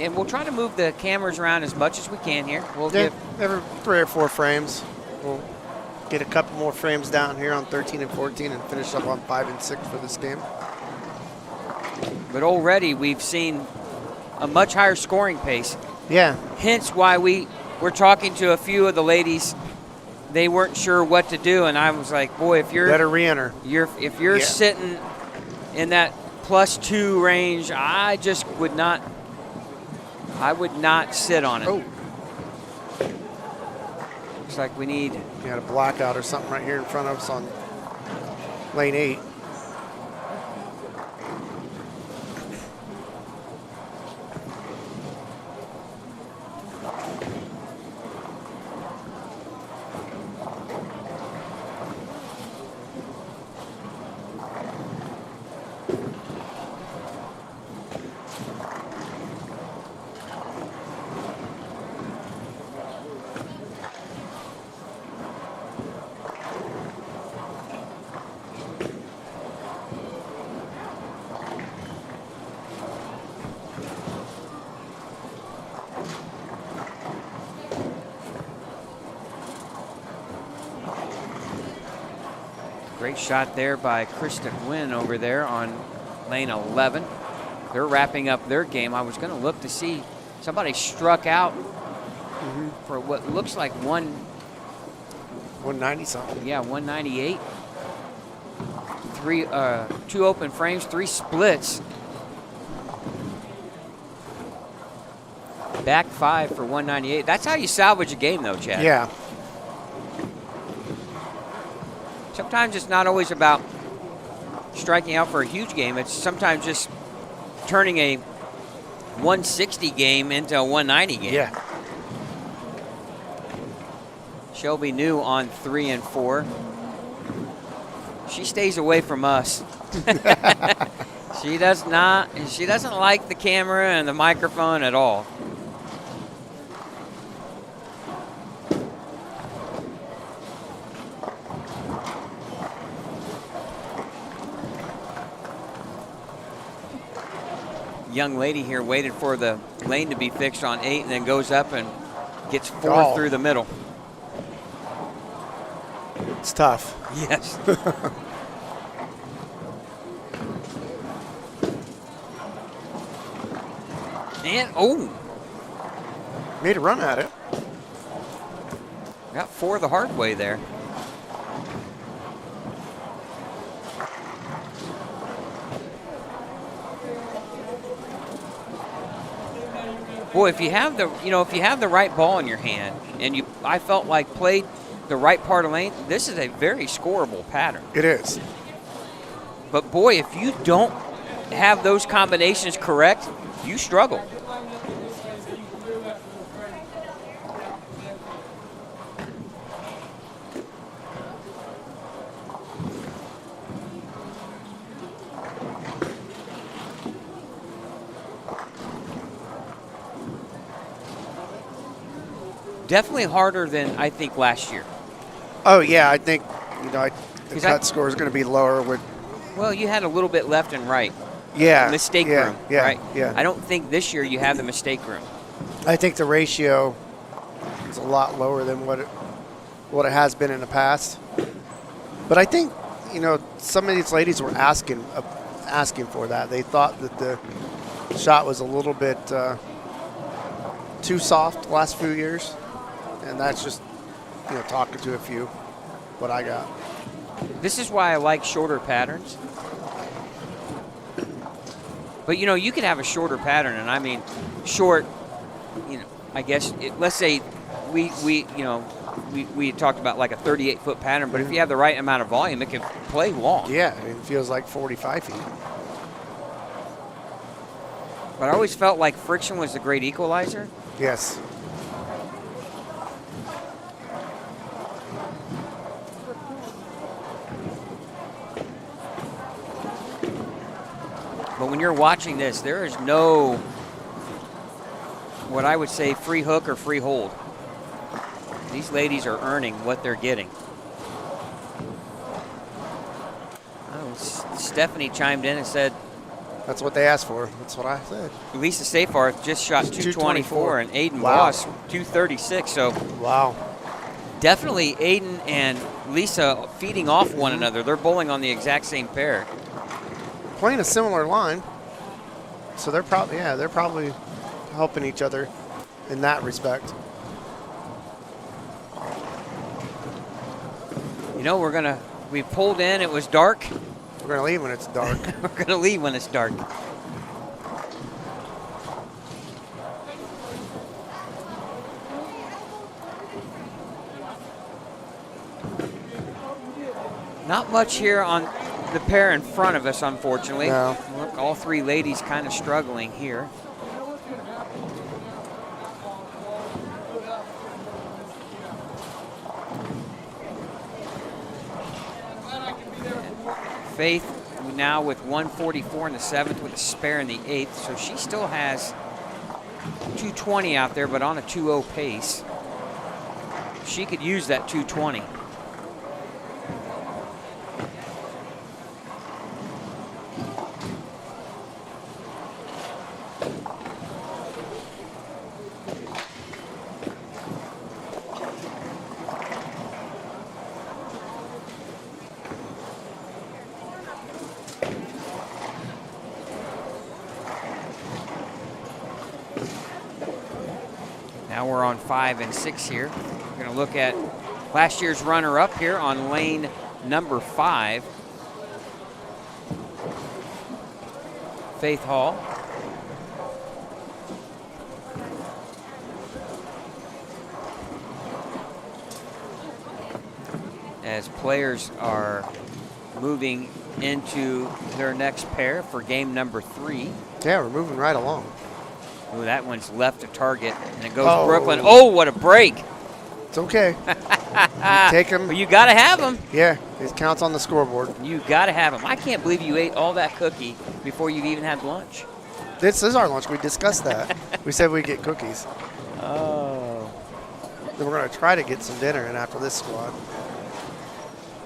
And we'll try to move the cameras around as much as we can here. We'll Yeah, give every 3 or 4 frames. We'll get a couple more frames down here on 13 and 14 and finish up on 5 and 6 for this game. But already we've seen a much higher scoring pace. Yeah. Hence why we were talking to a few of the ladies. They weren't sure what to do, and I was like, boy, if you're Better re-enter. if you're Yeah. sitting in that +2 range, I just would not sit on it. Oh, Looks like we need you had a blackout or something right here in front of us on lane 8. great shot there by Krista Gwynn over there on lane 11. They're wrapping up their game. I was going to look to see somebody struck out for what looks like 190 something. 198. 2 open frames, 3 splits. Back 5 for 198. That's how you salvage a game, though, Chad. Yeah. Sometimes it's not always about striking out for a huge game. It's sometimes just turning a 160 game into a 190 game. Yeah. Shelby New on 3 and 4. She stays away from us. She doesn't like the camera and the microphone at all. Young lady here waited for the lane to be fixed on 8 and then goes up and gets 4 through the middle. It's tough. Yes. And, Made a run at it. got 4 the hard way there. Boy, if you have the right ball in your hand, and I felt like played the right part of lane, this is a very scoreable pattern. It is. But boy, if you don't have those combinations correct, you struggle. Definitely harder than I think last year. Oh, yeah. I think, the Is cut that- score is going to be lower with, Well, you had a little bit left and right. yeah. Mistake yeah, room, yeah, right? Yeah. I don't think this year you have the mistake room. I think the ratio is a lot lower than what it has been in the past. But I think, some of these ladies were asking for that. They thought that the shot was a little bit too soft the last few years. And that's just, talking to a few, what I got. This is why I like shorter patterns. But, you could have a shorter pattern, and I mean short, I guess, let's say we talked about like a 38-foot pattern, but if you have the right amount of volume, it can play long. Yeah, it feels like 45 feet. But I always felt like friction was the great equalizer. Yes. But when you're watching this, there is no, what I would say, free hook or free hold. These ladies are earning what they're getting. Oh, Stephanie chimed in and said, That's what they asked for. That's what I said. Lisa Safarth just shot 224 and Aiden Wow. Voss 236. So Wow. definitely Aiden and Lisa feeding off one another. They're bowling on the exact same pair. Playing a similar line. So they're probably helping each other in that respect. We pulled in, it was dark. We're going to leave when it's dark. We're going to leave when it's dark. Not much here on the pair in front of us, unfortunately. No. Look, all three ladies kind of struggling here. Faith now with 144 in the 7th with a spare in the 8th, so she still has 220 out there, but on a 2-0 pace. She could use that 220. Now we're on 5 and 6 here. We're going to look at last year's runner-up here on lane number 5. Faith Hall. As players are moving into their next pair for game number 3. Yeah, we're moving right along. Oh, that one's left to target, and it goes Oh. Brooklyn. Oh, what a break. It's okay. You take them. Well, you got to have them. Yeah, it counts on the scoreboard. You got to have them. I can't believe you ate all that cookie before you even had lunch. This is our lunch. We discussed that. We said we'd get cookies. Oh. Then we're going to try to get some dinner in after this squad.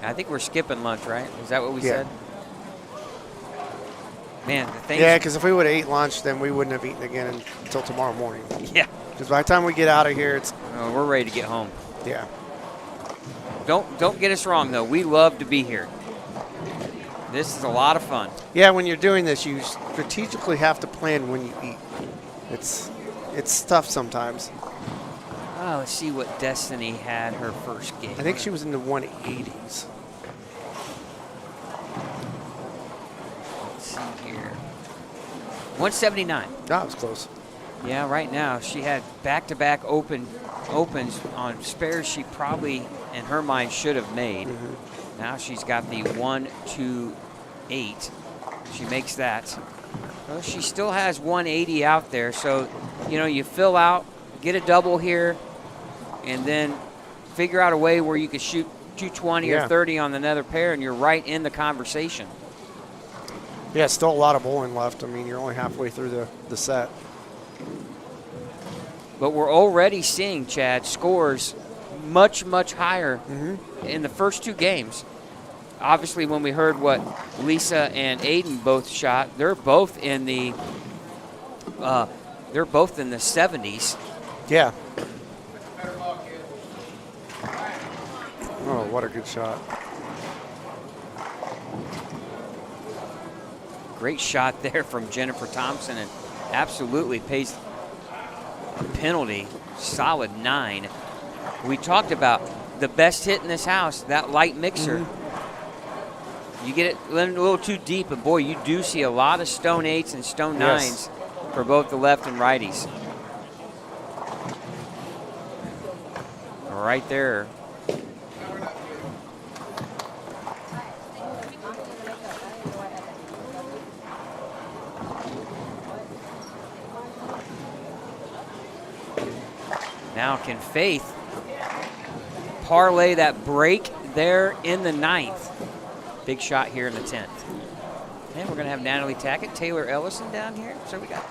I think we're skipping lunch, right? Is that what we Yeah. said? Man, the thing. Yeah, because if we would have ate lunch, then we wouldn't have eaten again until tomorrow morning. Yeah. Because by the time we get out of here, it's, Oh, we're ready to get home. yeah. Don't get us wrong, though. We love to be here. This is a lot of fun. Yeah, when you're doing this, you strategically have to plan when you eat. It's tough sometimes. Oh, let's see what Destiny had her first game. I think she was in the 180s. Let's see here. 179. That was close. Yeah, right now she had back-to-back opens on spares she probably, in her mind, should have made. Now she's got the 1-2-8. She makes that. Well, she still has 180 out there, so you fill out, get a double here, and then figure out a way where you could shoot 220 or 30 on another pair, and you're right in the conversation. Yeah, still a lot of bowling left. I mean, you're only halfway through the set. But we're already seeing, Chad, scores much, much higher in the first 2 games. Obviously, when we heard what Lisa and Aiden both shot, they're both in the 70s. Yeah. Oh, what a good shot. Great shot there from Jennifer Thompson, and absolutely pays a penalty. Solid 9. We talked about the best hit in this house, that light mixer. You get it a little too deep, and boy, you do see a lot of stone 8s and stone 9s for both the left and righties. Right there. Now can Faith parlay that break there in the 9th? Big shot here in the 10th. And we're going to have Natalie Tackett, Taylor Ellison down here. So we got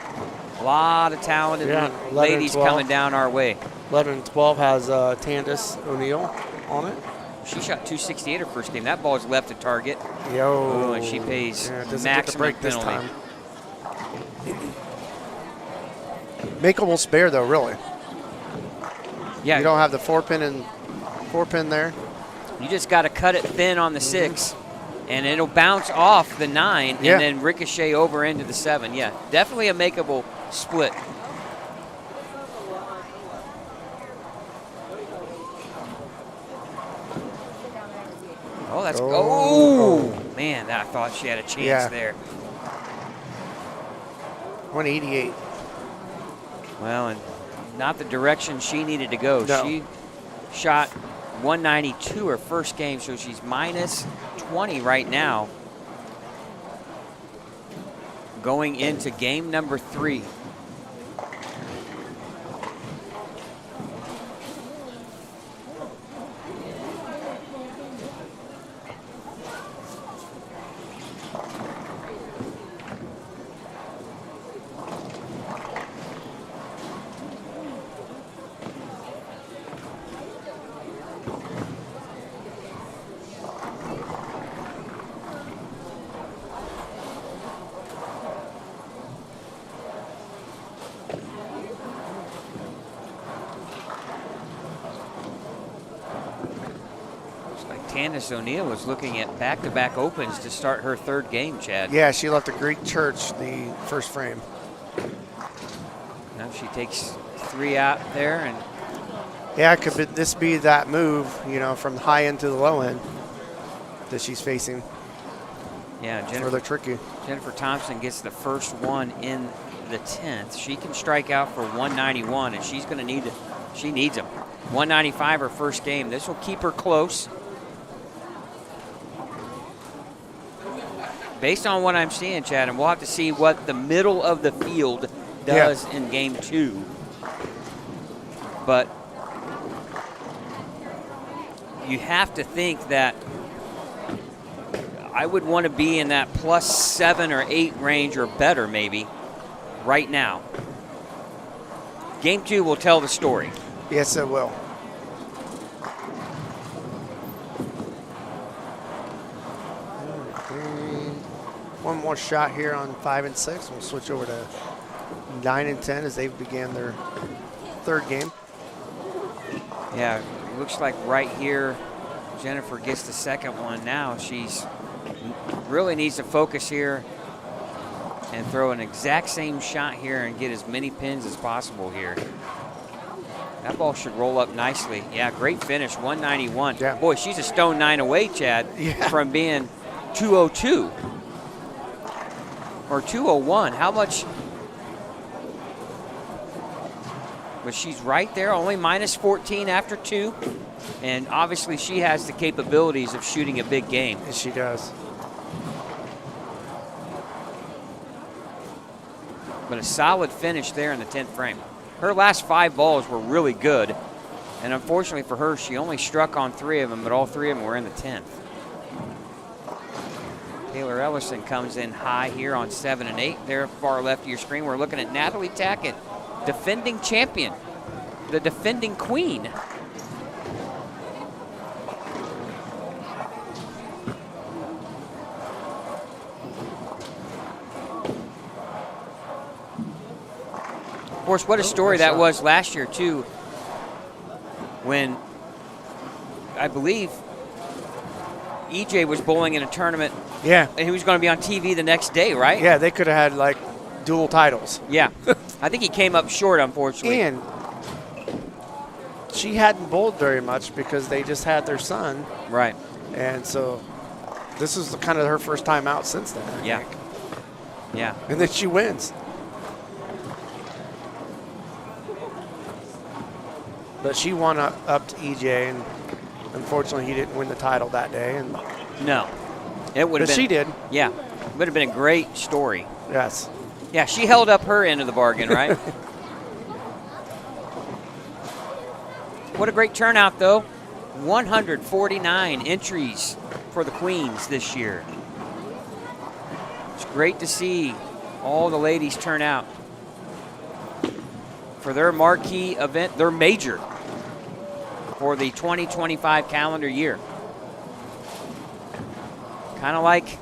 a lot of talented ladies coming down our way. 11 and 12 has Tandis O'Neill on it. She shot 268 her first game. That ball is left to target. Yo. Oh, and she pays doesn't maximum get the break penalty. this time. Makeable spare though, really. Yeah, You don't have the 4-pin there. you just got to cut it thin on the 6, and it'll bounce off the 9 and then ricochet over into the 7. Yeah, definitely a makeable split. Oh, that's man! I thought she had a chance there. 188. Well, and not the direction she needed to go. No. She shot 192 her first game, so she's minus 20 right now. Going into game number 3. Candace O'Neill was looking at back-to-back opens to start her 3rd game, Chad. Yeah, she left the Greek Church the first frame. Now she takes 3 out there, and yeah, could this be that move, from the high end to the low end that she's facing? Yeah, Further tricky. Jennifer Thompson gets the first one in the 10th. She can strike out for 191, and she's going to need it. She needs them. 195 her first game. This will keep her close. Based on what I'm seeing, Chad, and we'll have to see what the middle of the field does in game 2. But you have to think that I would want to be in that +7 or 8 range or better maybe right now. Game 2 will tell the story. Yes, it will. One more shot here on 5 and 6. We'll switch over to 9 and 10 as they began their 3rd game. Yeah, it looks like right here, Jennifer gets the 2nd one now. She's really needs to focus here and throw an exact same shot here and get as many pins as possible here. That ball should roll up nicely. Yeah, great finish, 191. Yeah. Boy, she's a stone 9 away, Chad, from being 202 or 201. How much? But she's right there, only -14 after 2. And obviously she has the capabilities of shooting a big game. Yes, she does. But a solid finish there in the 10th frame. Her last 5 balls were really good. And unfortunately for her, she only struck on 3 of them, but all 3 of them were in the 10th. Taylor Ellison comes in high here on 7 and 8. There, far left of your screen, we're looking at Natalie Tackett, defending champion, the defending queen. Of course, what a story that was last year, too, when I believe EJ was bowling in a tournament. Yeah. And he was going to be on TV the next day, right? Yeah, they could have had like dual titles. Yeah. I think he came up short, unfortunately. And she hadn't bowled very much because they just had their son. Right. And so This is kind of her first time out since then, I Yeah. think. Yeah. And then she wins. But she won up to EJ, and unfortunately he didn't win the title that day. And No. It would have but been. she did. Yeah. Would have been a great story. Yes. Yeah, she held up her end of the bargain, right? What a great turnout, though. 149 entries for the Queens this year. It's great to see all the ladies turn out for their marquee event, their major for the 2025 calendar year. Kind of like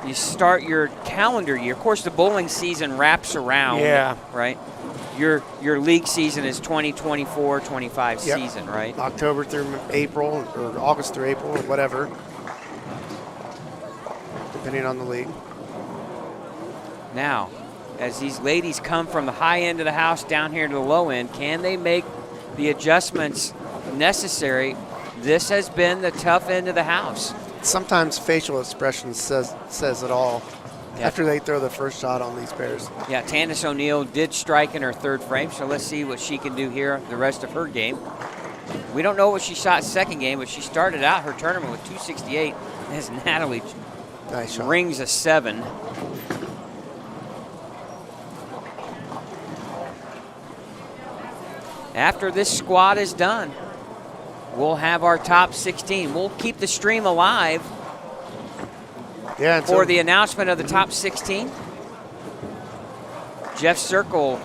you start your calendar year. Of course, the bowling season wraps around, Yeah. right? Your league season is 2024-25 Yep. season, right? October through April, or August through April, or whatever, depending on the league. Now, as these ladies come from the high end of the house down here to the low end, can they make the adjustments necessary? This has been the tough end of the house. Sometimes facial expression says it all. Yeah. After they throw the first shot on these pairs. Yeah, Tandis O'Neill did strike in her third frame, so let's see what she can do here the rest of her game. We don't know what she shot second game, but she started out her tournament with 268 as Natalie Nice shot. rings a 7. After this squad is done, we'll have our top 16. We'll keep the stream alive Yeah, and so for the announcement of the top 16. Jeff Circle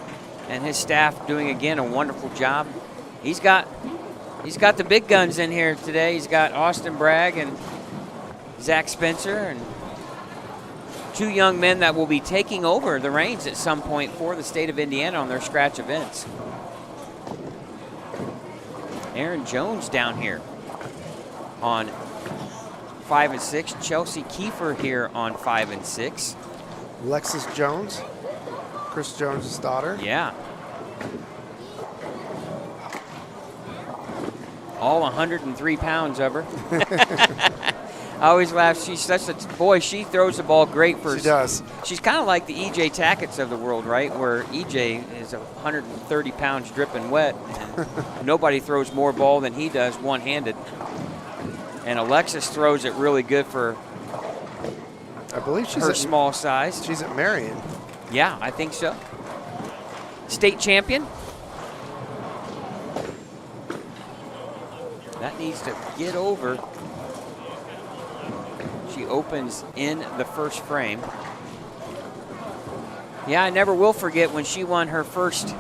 and his staff doing again a wonderful job. He's got the big guns in here today. He's got Austin Bragg and Zach Spencer, and 2 young men that will be taking over the reins at some point for the state of Indiana on their scratch events. Aaron Jones down here on 5 and 6. Chelsea Kiefer here on 5 and 6. Alexis Jones, Chris Jones' daughter. Yeah. All 103 pounds of her. I always laugh. She's such a boy. She throws the ball great for. She does. She's kind of like the EJ Tackett's of the world, right? Where EJ is 130 pounds dripping wet, and nobody throws more ball than he does one-handed. And Alexis throws it really good for I believe she's her at, small size. she's at Marion. Yeah, I think so. State champion. That needs to get over. She opens in the first frame. Yeah, I never will forget when she won her first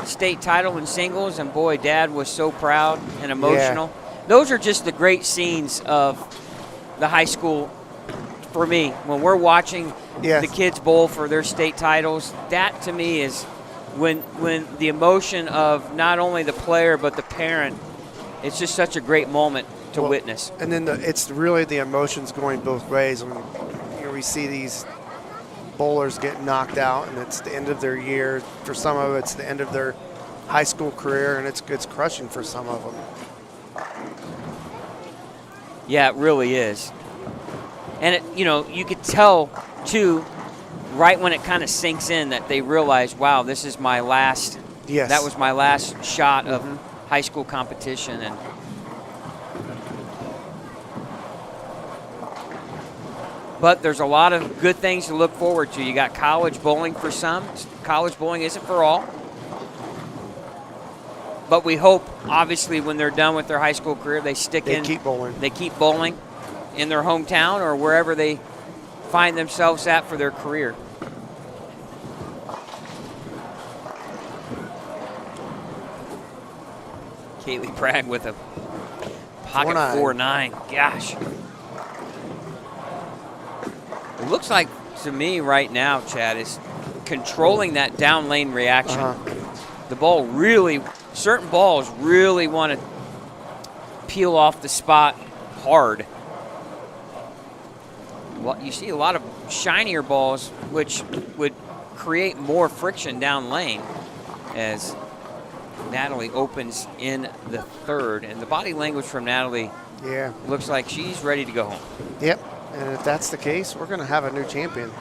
state title in singles, and boy, Dad was so proud and emotional. Those are just the great scenes of the high school for me. When we're watching Yes. the kids bowl for their state titles, that to me is when the emotion of not only the player but the parent, it's just such a great moment to Well, witness. And then it's really the emotions going both ways. When we see these bowlers get knocked out, and it's the end of their year. For some of it, it's the end of their high school career, and it's crushing for some of them. Yeah, it really is. And, you could tell, too, right when it kind of sinks in that they realize, wow, this is my last, Yes. that was my last shot of high school competition. And but there's a lot of good things to look forward to. You got college bowling for some. College bowling isn't for all. But we hope, obviously, when they're done with their high school career, they keep bowling. They keep bowling in their hometown or wherever they find themselves at for their career. Kaylee Bragg with a pocket 4-9. Gosh. It looks like, to me right now, Chad, is controlling that down lane reaction. The ball really, certain balls really want to peel off the spot hard. Well, you see a lot of shinier balls, which would create more friction down lane as Natalie opens in the third. And the body language from Natalie Yeah. looks like she's ready to go home. Yep. And if that's the case, we're going to have a new champion.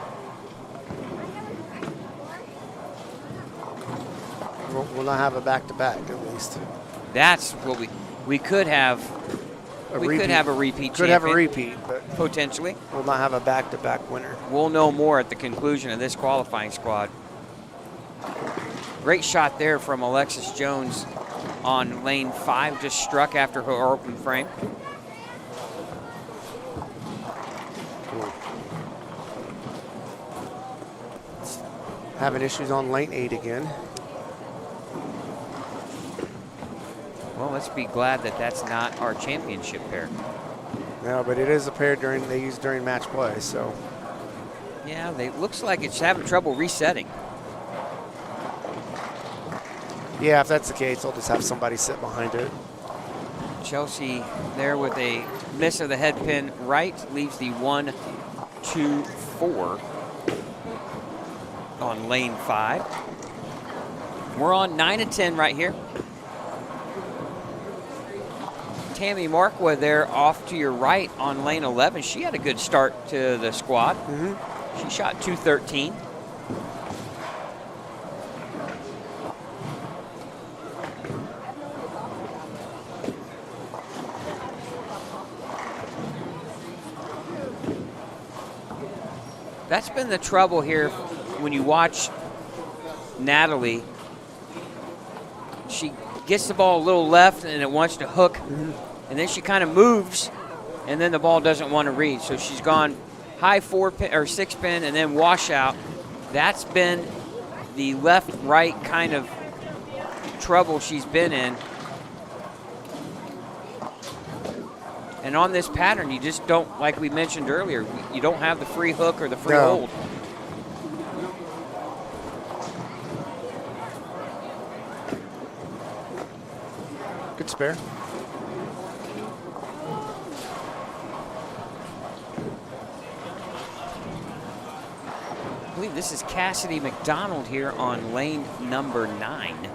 We'll not have a back-to-back at least. That's what we could have. Could have a repeat. Could have a repeat, but potentially. we'll not have a back-to-back winner. We'll know more at the conclusion of this qualifying squad. Great shot there from Alexis Jones on lane 5, just struck after her open frame. Having issues on lane 8 again. Well, let's be glad that that's not our championship pair. No, but it is a pair they use during match play, so. Yeah, looks like it's having trouble resetting. Yeah, if that's the case, I'll just have somebody sit behind it. Chelsea there with a miss of the head pin right, leaves the 1, 2, 4 on lane 5. We're on 9 and 10 right here. Tammy Markwa there off to your right on lane 11. She had a good start to the squad. She shot 213. That's been the trouble here when you watch Natalie. She gets the ball a little left and it wants to hook, and then she kind of moves, and then the ball doesn't want to read. So she's gone high 4-pin or 6-pin and then washout. That's been the left-right kind of trouble she's been in. And on this pattern, you just don't, like we mentioned earlier, you don't have the free hook or the free hold. Good spare. I believe this is Cassidy McDonald here on lane number 9.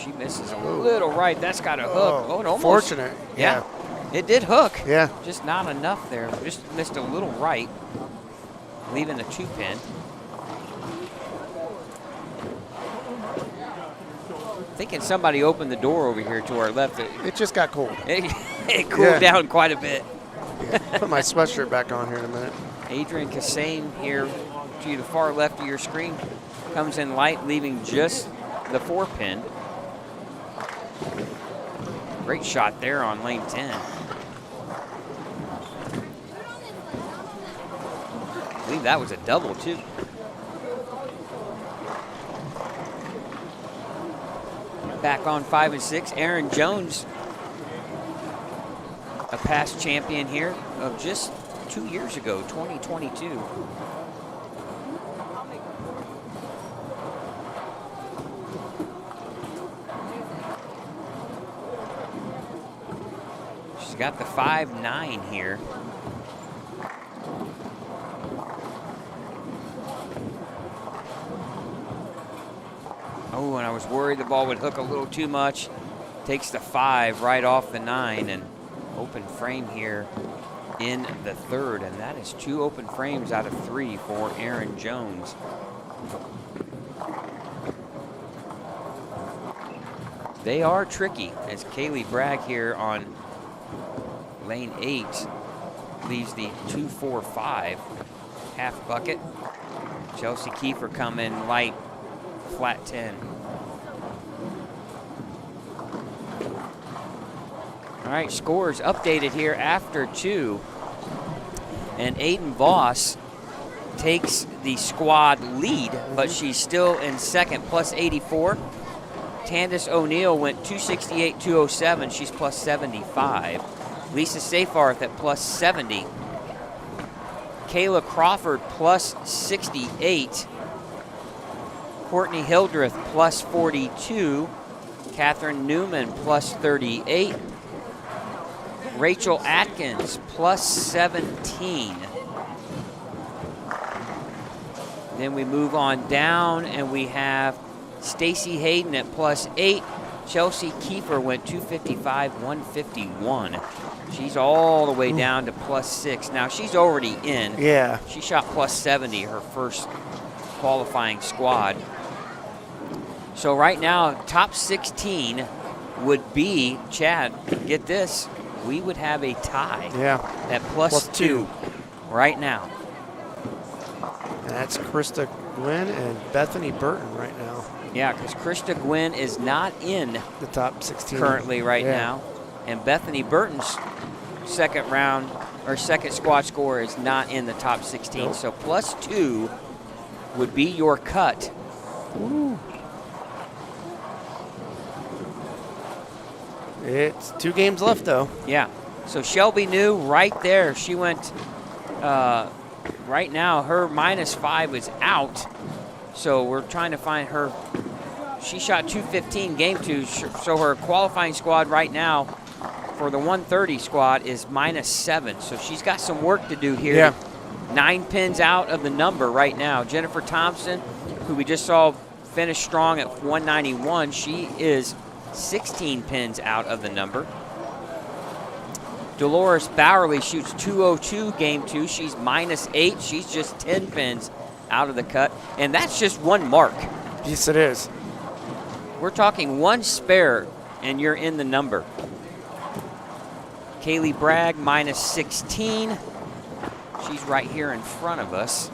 She misses a little right. That's got a hook. Oh, it almost. Fortunate. Yeah. It did hook. Yeah. Just not enough there. Just missed a little right, leaving the 2-pin. Thinking somebody opened the door over here to our left. It just got cold. It cooled down quite a bit. Put my sweatshirt back on here in a minute. Adrian Kassane here to the far left of your screen comes in light, leaving just the 4-pin. Great shot there on lane 10. I believe that was a double too. Back on 5 and 6, Erin Jones, a past champion here of just 2 years ago, 2022. She's got the 5-9 here. Oh, and I was worried the ball would hook a little too much. Takes the 5 right off the 9, and open frame here in the 3rd, and that is 2 open frames out of 3 for Erin Jones. They are tricky, as Kaylee Bragg here on lane 8 leaves the 2-4-5 half bucket. Chelsea Kiefer come in light, flat 10. All right, scores updated here after 2. And Aiden Voss takes the squad lead, but she's still in 2nd, plus 84. Candace O'Neill went 268, 207. She's plus 75. Lisa Seyfarth at plus 70. Kayla Crawford plus 68. Courtney Hildreth plus 42. Catherine Newman plus 38. Rachel Atkins plus 17. Then we move on down and we have Stacy Hayden at plus 8. Chelsea Kiefer went 255, 151. She's all the way down to +6. Now, she's already in. Yeah. She shot +70 her first qualifying squad. So right now, top 16 would be, Chad, get this, we would have a tie at +2 right now. And that's Krista Gwynn and Bethany Burton right now. Yeah, because Krista Gwynn is not in The top 16. currently right now. And Bethany Burton's second squad score is not in the top 16. Nope. So +2 would be your cut. Ooh. It's 2 games left, though. Yeah. So Shelby New right there. She went, right now, her -5 is out. So we're trying to find her. She shot 215 game 2. So her qualifying squad right now for the 130 squad is -7. So she's got some work to do here. Yeah. 9 pins out of the number right now. Jennifer Thompson, who we just saw finish strong at 191, she is 16 pins out of the number. Dolores Bowerly shoots 202 game 2. She's -8. She's just 10 pins out of the cut. And that's just one mark. Yes, it is. We're talking one spare, and you're in the number. Kaylee Bragg, -16. She's right here in front of us.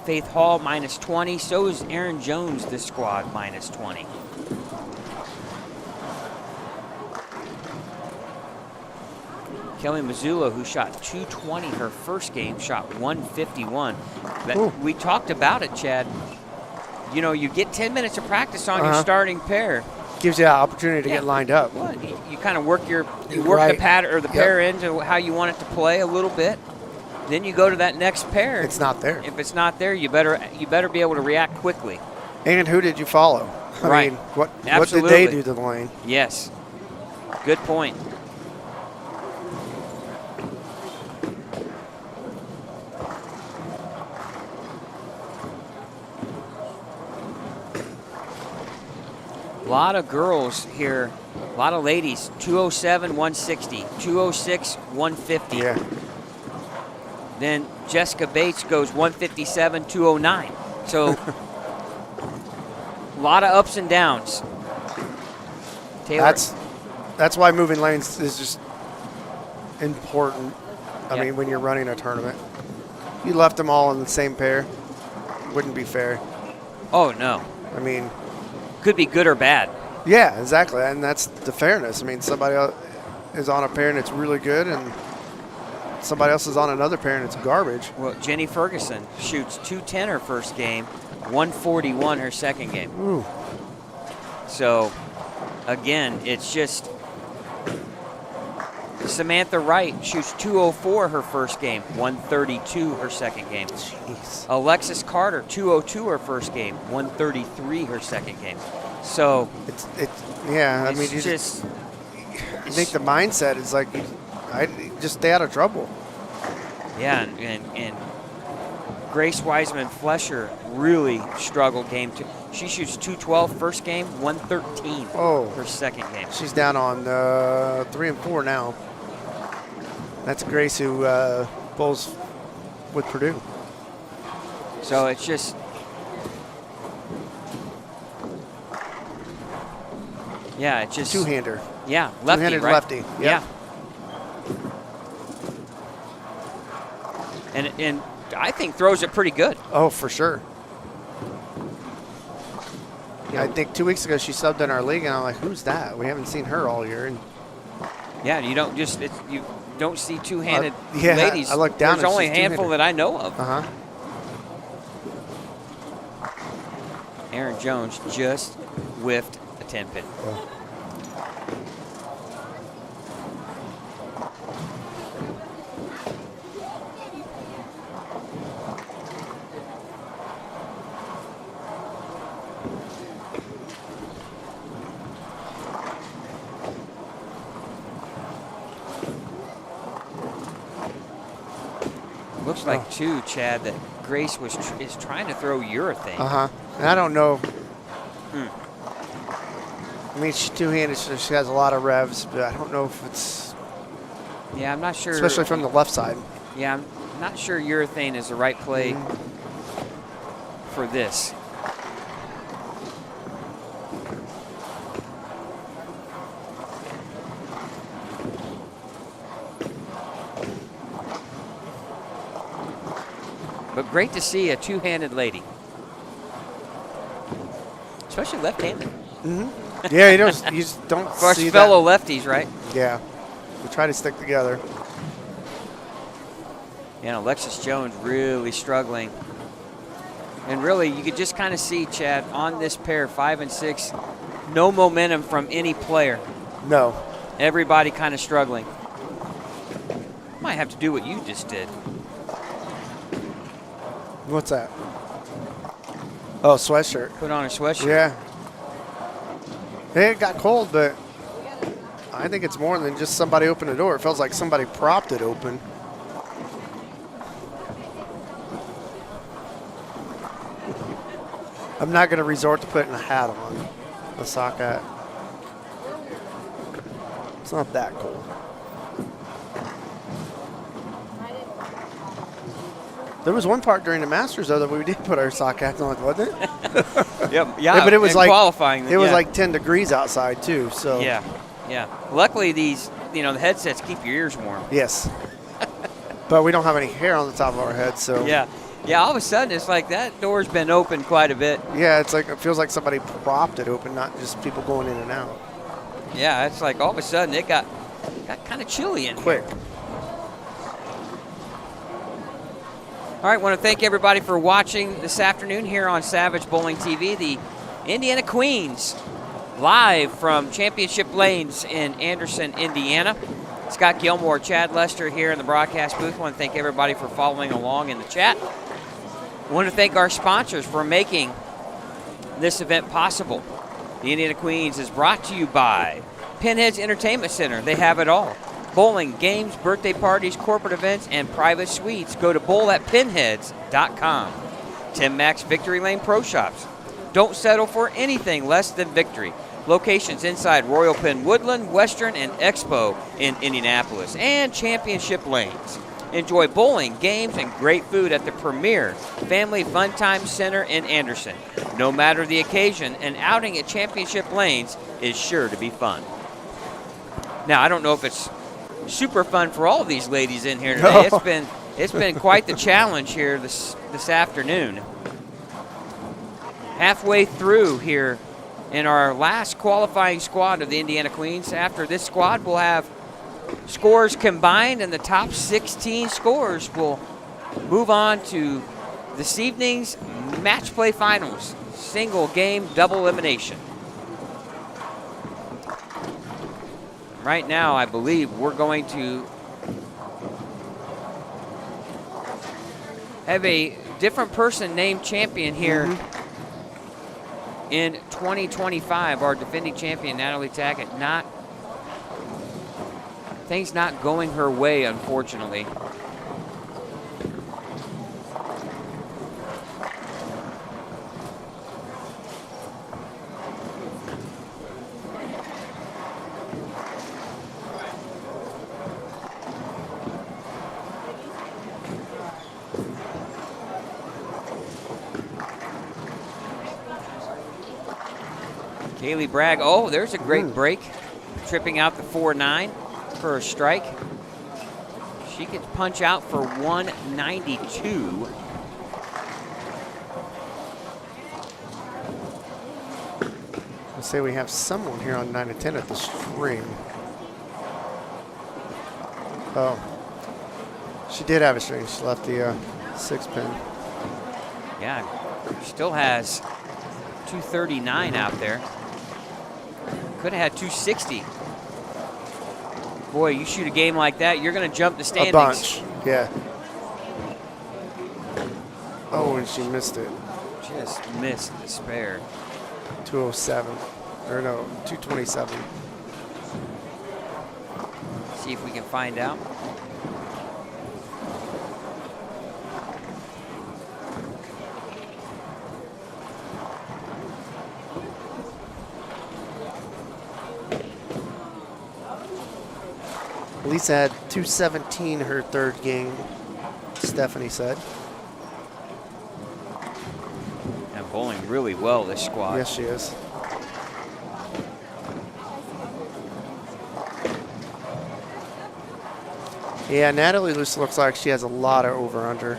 Faith Hall, -20. So is Aaron Jones, this squad, -20. Kelly Mazzullo, who shot 220 her first game, shot 151. We talked about it, Chad. You know, you get 10 minutes of practice on your starting pair. Gives you an opportunity to get lined up. Well, you kind of work the pattern or the pair into how you want it to play a little bit. Then you go to that next pair. It's not there. If it's not there, you better be able to react quickly. And who did you follow? I mean, what did they do to the lane? Yes. Good point. A lot of girls here, a lot of ladies. 207, 160, 206, 150. Yeah. Then Jessica Bates goes 157, 209. So a lot of ups and downs. Taylor. That's why moving lanes is just important. I mean, when you're running a tournament, you left them all in the same pair, wouldn't be fair. Oh no. I mean, could be good or bad. Yeah, exactly, and that's the fairness. I mean, somebody else is on a pair and it's really good, and somebody else is on another pair and it's garbage. Well, Jenny Ferguson shoots 210 her first game, 141 her second game. Ooh. So, again, it's just Samantha Wright shoots 204 her first game, 132 her second game. Jeez. Alexis Carter, 202 her first game, 133 her second game. So it's yeah. I mean, you just I think the mindset is like, I just stay out of trouble. Yeah, and Grace Wiseman Flesher really struggled game 2. She shoots 212 first game, 113 her second game. She's down on 3 and 4 now. That's Grace who bowls with Purdue. So it's just, yeah, it's just two-hander. Yeah, lefty, two-handed right? lefty. Yep. Yeah. And I think throws it pretty good. Oh, for sure. Yeah. I think 2 weeks ago she subbed in our league, and I'm like, who's that? We haven't seen her all year. And yeah, you don't just you don't see two-handed yeah, ladies. I looked down. There's only a handful that I know of. Uh-huh. Aaron Jones just whiffed a 10-pin. Oh. Looks like too, Chad, that Grace is trying to throw urethane. And I don't know. I mean, she's two-handed, so she has a lot of revs, but I don't know if it's. Yeah, I'm not sure. Especially from the left side. Yeah, I'm not sure urethane is the right play for this. But great to see a two-handed lady, especially left-handed. Yeah, you just don't For us see fellow that. lefties, right? Yeah, we try to stick together. Yeah, Alexis Jones really struggling. And really, you could just kind of see, Chad, on this pair, 5 and 6, no momentum from any player. No. Everybody kind of struggling. Might have to do what you just did. What's that? Oh, sweatshirt. Put on a sweatshirt. Yeah. It got cold, but I think it's more than just somebody opened the door. It feels like somebody propped it open. I'm not going to resort to putting a hat on, a sock hat. It's not that cold. There was one part during the Masters, though, that we did put our sock hats on, wasn't it? Yeah, but it was like qualifying. It was like 10 degrees outside too. So yeah. Luckily, these the headsets keep your ears warm. Yes. But we don't have any hair on the top of our head, so Yeah. All of a sudden, it's like that door's been open quite a bit. Yeah, it's like it feels like somebody propped it open, not just people going in and out. Yeah, it's like all of a sudden it got kind of chilly in Quick. here. All right, want to thank everybody for watching this afternoon here on Savage Bowling TV. The Indiana Queens live from Championship Lanes in Anderson, Indiana. Scott Gilmore, Chad Lester here in the broadcast booth. Want to thank everybody for following along in the chat. Want to thank our sponsors for making this event possible. The Indiana Queens is brought to you by Pinheads Entertainment Center. They have it all. Bowling, games, birthday parties, corporate events, and private suites. Go to bowl@pinheads.com. Tim Mack's Victory Lane Pro Shops. Don't settle for anything less than victory. Locations inside Royal Penn Woodland, Western, and Expo in Indianapolis. And Championship Lanes. Enjoy bowling, games, and great food at the premier Family Fun Time Center in Anderson. No matter the occasion, an outing at Championship Lanes is sure to be fun. Now, I don't know if it's super fun for all of these ladies in here today. No. It's been quite the challenge here this afternoon. Halfway through here in our last qualifying squad of the Indiana Queens. After this squad, we'll have scores combined, and the top 16 scores will move on to this evening's match play finals, single game double elimination. Right now, I believe we're going to have a different person named champion here in 2025. Our defending champion, Natalie Tackett, things not going her way, unfortunately. Kaylee Bragg, oh, there's a great break. Tripping out the 4-9 for a strike. She could punch out for 192. Let's say we have someone here on 9 to 10 at the string. Oh. She did have a string. She left the 6-pin. Yeah, still has 239 out there. Could have had 260. Boy, you shoot a game like that, you're going to jump the standings. A bunch, yeah. Oh, and she missed it. Just missed the spare. 207, or no, 227. See if we can find out. Lisa had 217 her third game, Stephanie said. And bowling really well this squad. Yes, she is. Yeah, Natalie Luce looks like she has a lot of over-under.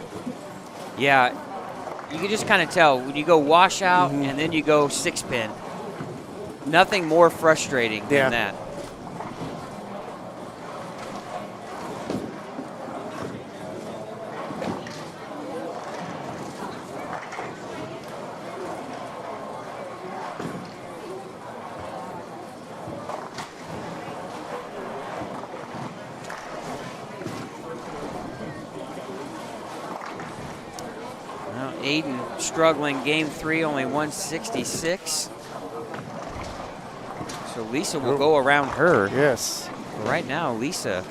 Yeah, you can just kind of tell when you go washout and then you go 6-pin. Nothing more frustrating than that. Aiden struggling game 3, only 166. So Lisa will go around her. Yes. Right now, Lisa,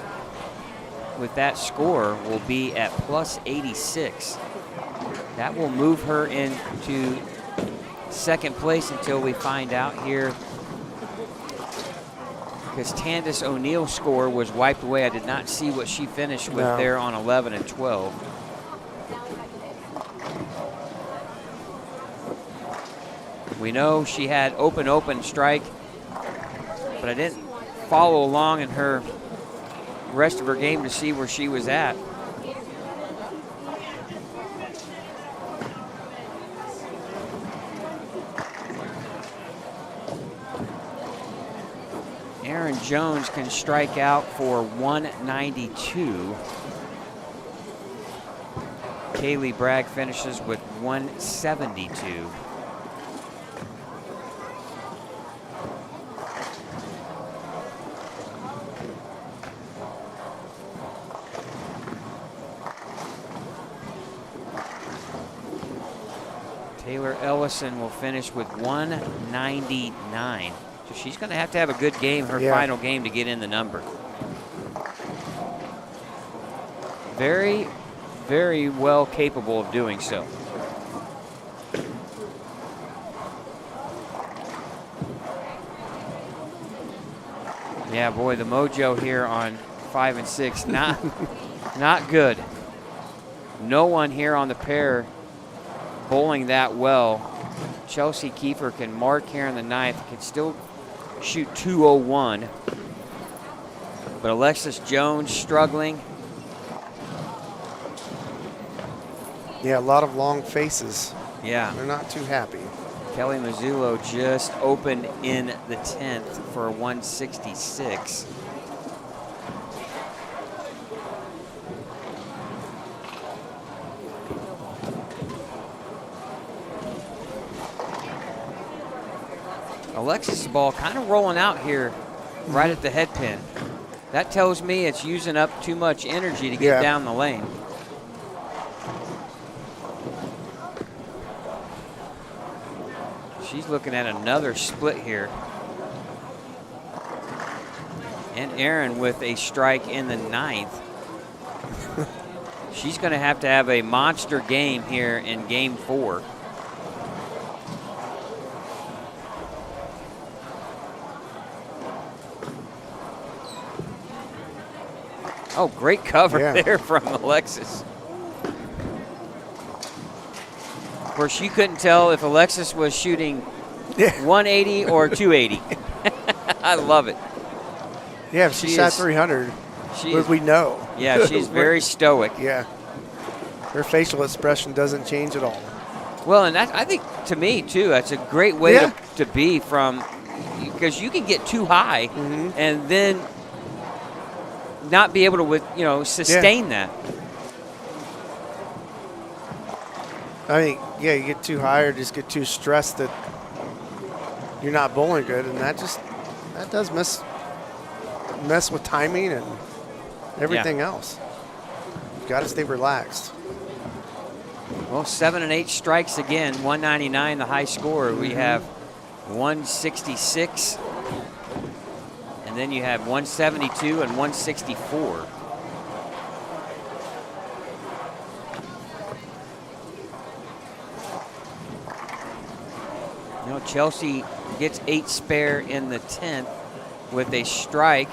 with that score, will be at plus 86. That will move her into second place until we find out here. Because Tandis O'Neill's score was wiped away. I did not see what she finished with there on 11 and 12. We know she had open strike, but I didn't follow along in her rest of her game to see where she was at. Aaron Jones can strike out for 192. Kaylee Bragg finishes with 172. Taylor Ellison will finish with 199. So she's going to have a good game, her final game, to get in the number. Very, very well capable of doing so. Yeah, boy, the mojo here on 5 and 6, not good. No one here on the pair bowling that well. Chelsea Kiefer can mark here in the 9th, can still shoot 201. But Alexis Jones struggling. Yeah, a lot of long faces. Yeah. They're not too happy. Kelly Mazzullo just opened in the 10th for 166. Alexis' ball kind of rolling out here right at the head pin. That tells me it's using up too much energy to get down the lane. She's looking at another split here. And Aaron with a strike in the 9th. She's going to have a monster game here in game 4. Oh, great cover there from Alexis. Of course, you couldn't tell if Alexis was shooting 180 or 280. I love it. Yeah, if she shot 300, we know. Yeah, she's very stoic. Yeah. Her facial expression doesn't change at all. Well, and that, I think, to me, too, that's a great way to be from, because you can get too high and then not be able to, sustain that. I think, you get too high or just get too stressed that you're not bowling good, and that does mess with timing and everything else. You've got to stay relaxed. Well, 7 and 8 strikes again, 199 the high score. We have 166. And then you have 172 and 164. Chelsea gets 8 spare in the 10th with a strike.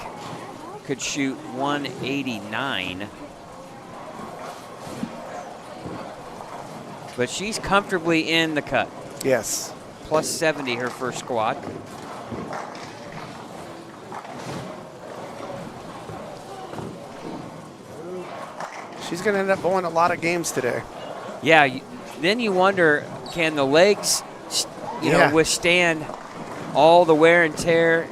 could shoot 189. But she's comfortably in the cut. Yes. Plus 70 her first squat. She's going to end up bowling a lot of games today. Yeah, then you wonder, can the legs, you know, withstand all the wear and tear?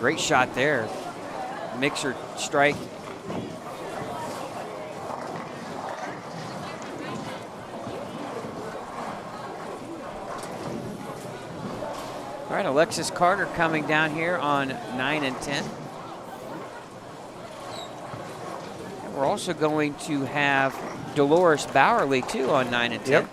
Great shot there. Mixer strike. All right, Alexis Carter coming down here on 9 and 10. And we're also going to have Dolores Bowerly, too, on 9 and 10. Yep.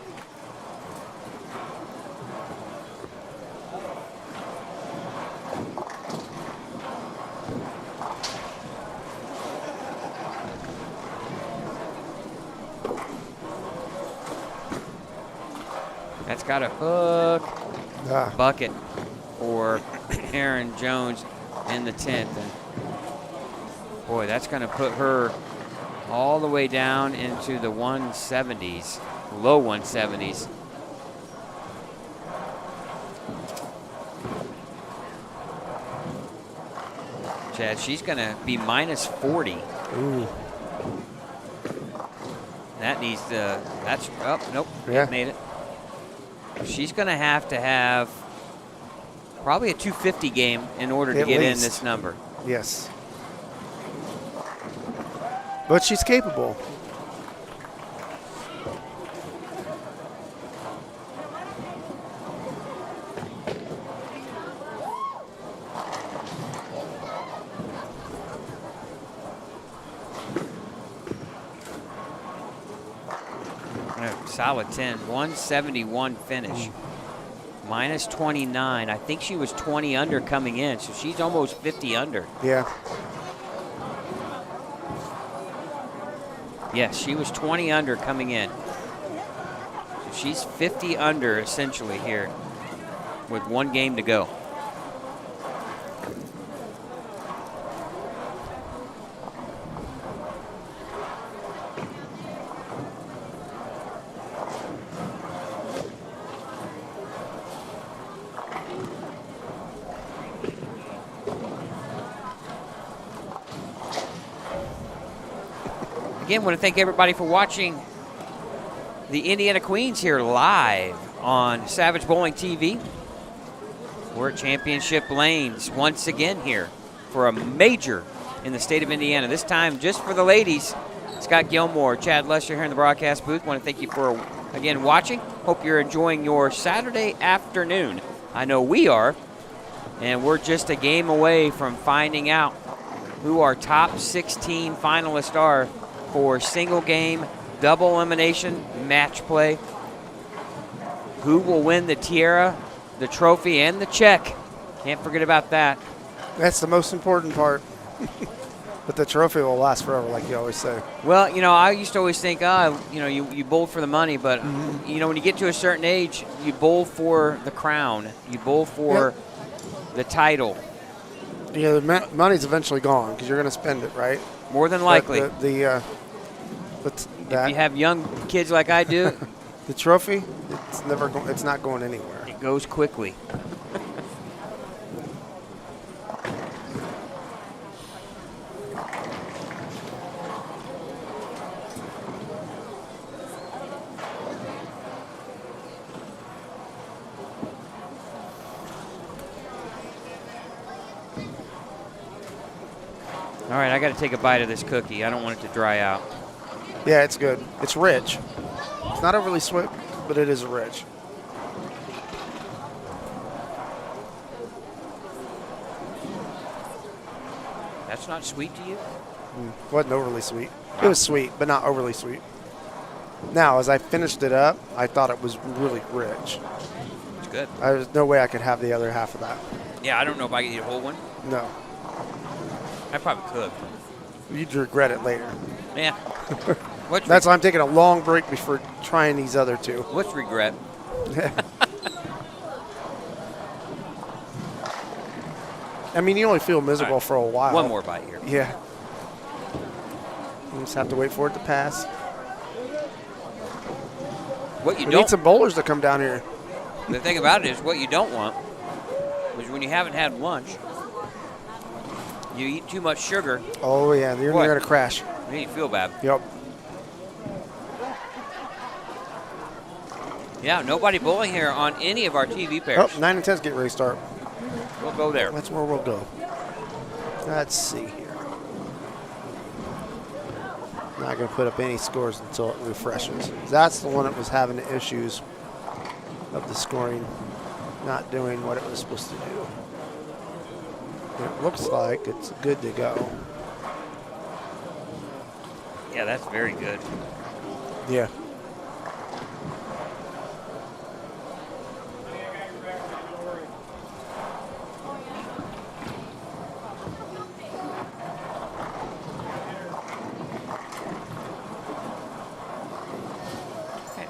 That's got a hook Ah. bucket for Aaron Jones in the 10th. And boy, that's going to put her all the way down into the 170s, low 170s. Chad, she's going to be minus 40. Ooh. That needs to, that's, oh, nope, Yeah. it made it. She's going to have probably a 250 game in order to At get in least. this number. Yes. But she's capable. Solid 10, 171 finish. Minus 29. I think she was 20 under coming in, so she's almost 50 under. Yeah. Yes, she was 20 under coming in. So she's 50 under essentially here with one game to go. Again, want to thank everybody for watching the Indiana Queens here live on Savage Bowling TV. We're at Championship Lanes once again here for a major in the state of Indiana. This time just for the ladies. Scott Gilmore, Chad Lester here in the broadcast booth. Want to thank you for, again, watching. Hope you're enjoying your Saturday afternoon. I know we are. And we're just a game away from finding out who our top 16 finalists are for single game, double elimination, match play. Who will win the tiara, the trophy, and the check? Can't forget about that. That's the most important part. But the trophy will last forever, like you always say. Well, you know, I used to always think, you bowl for the money, but, you know, when you get to a certain age, you bowl for the crown. You bowl for the title. Yeah, the money's eventually gone because you're going to spend it, right? More than likely. But If you have young kids like I do, the trophy, it's not going anywhere. it goes quickly. All right, I got to take a bite of this cookie. I don't want it to dry out. Yeah, it's good. It's rich. It's not overly sweet, but it is rich. That's not sweet to you? Wasn't overly sweet. It was sweet, but not overly sweet. Now, as I finished it up, I thought it was really rich. It's good. There's no way I could have the other half of that. Yeah, I don't know if I can eat a whole one. No. I probably could. You'd regret it later. Yeah. That's why I'm taking a long break before trying these other two. What's regret? I mean, you only feel miserable for a while. One more bite here. Yeah. You just have to wait for it to pass. What you We don't need some bowlers to come down here. The thing about it is, what you don't want is when you haven't had lunch, you eat too much sugar, Oh, yeah, you're What? going to crash. and you feel bad. Yep. Yeah, nobody bowling here on any of our TV pairs. Oh, 9 and 10's getting ready to start. We'll go there. That's where we'll go. Let's see here. Not going to put up any scores until it refreshes. That's the one that was having the issues of the scoring not doing what it was supposed to do. It looks like it's good to go. Yeah, that's very good. Yeah.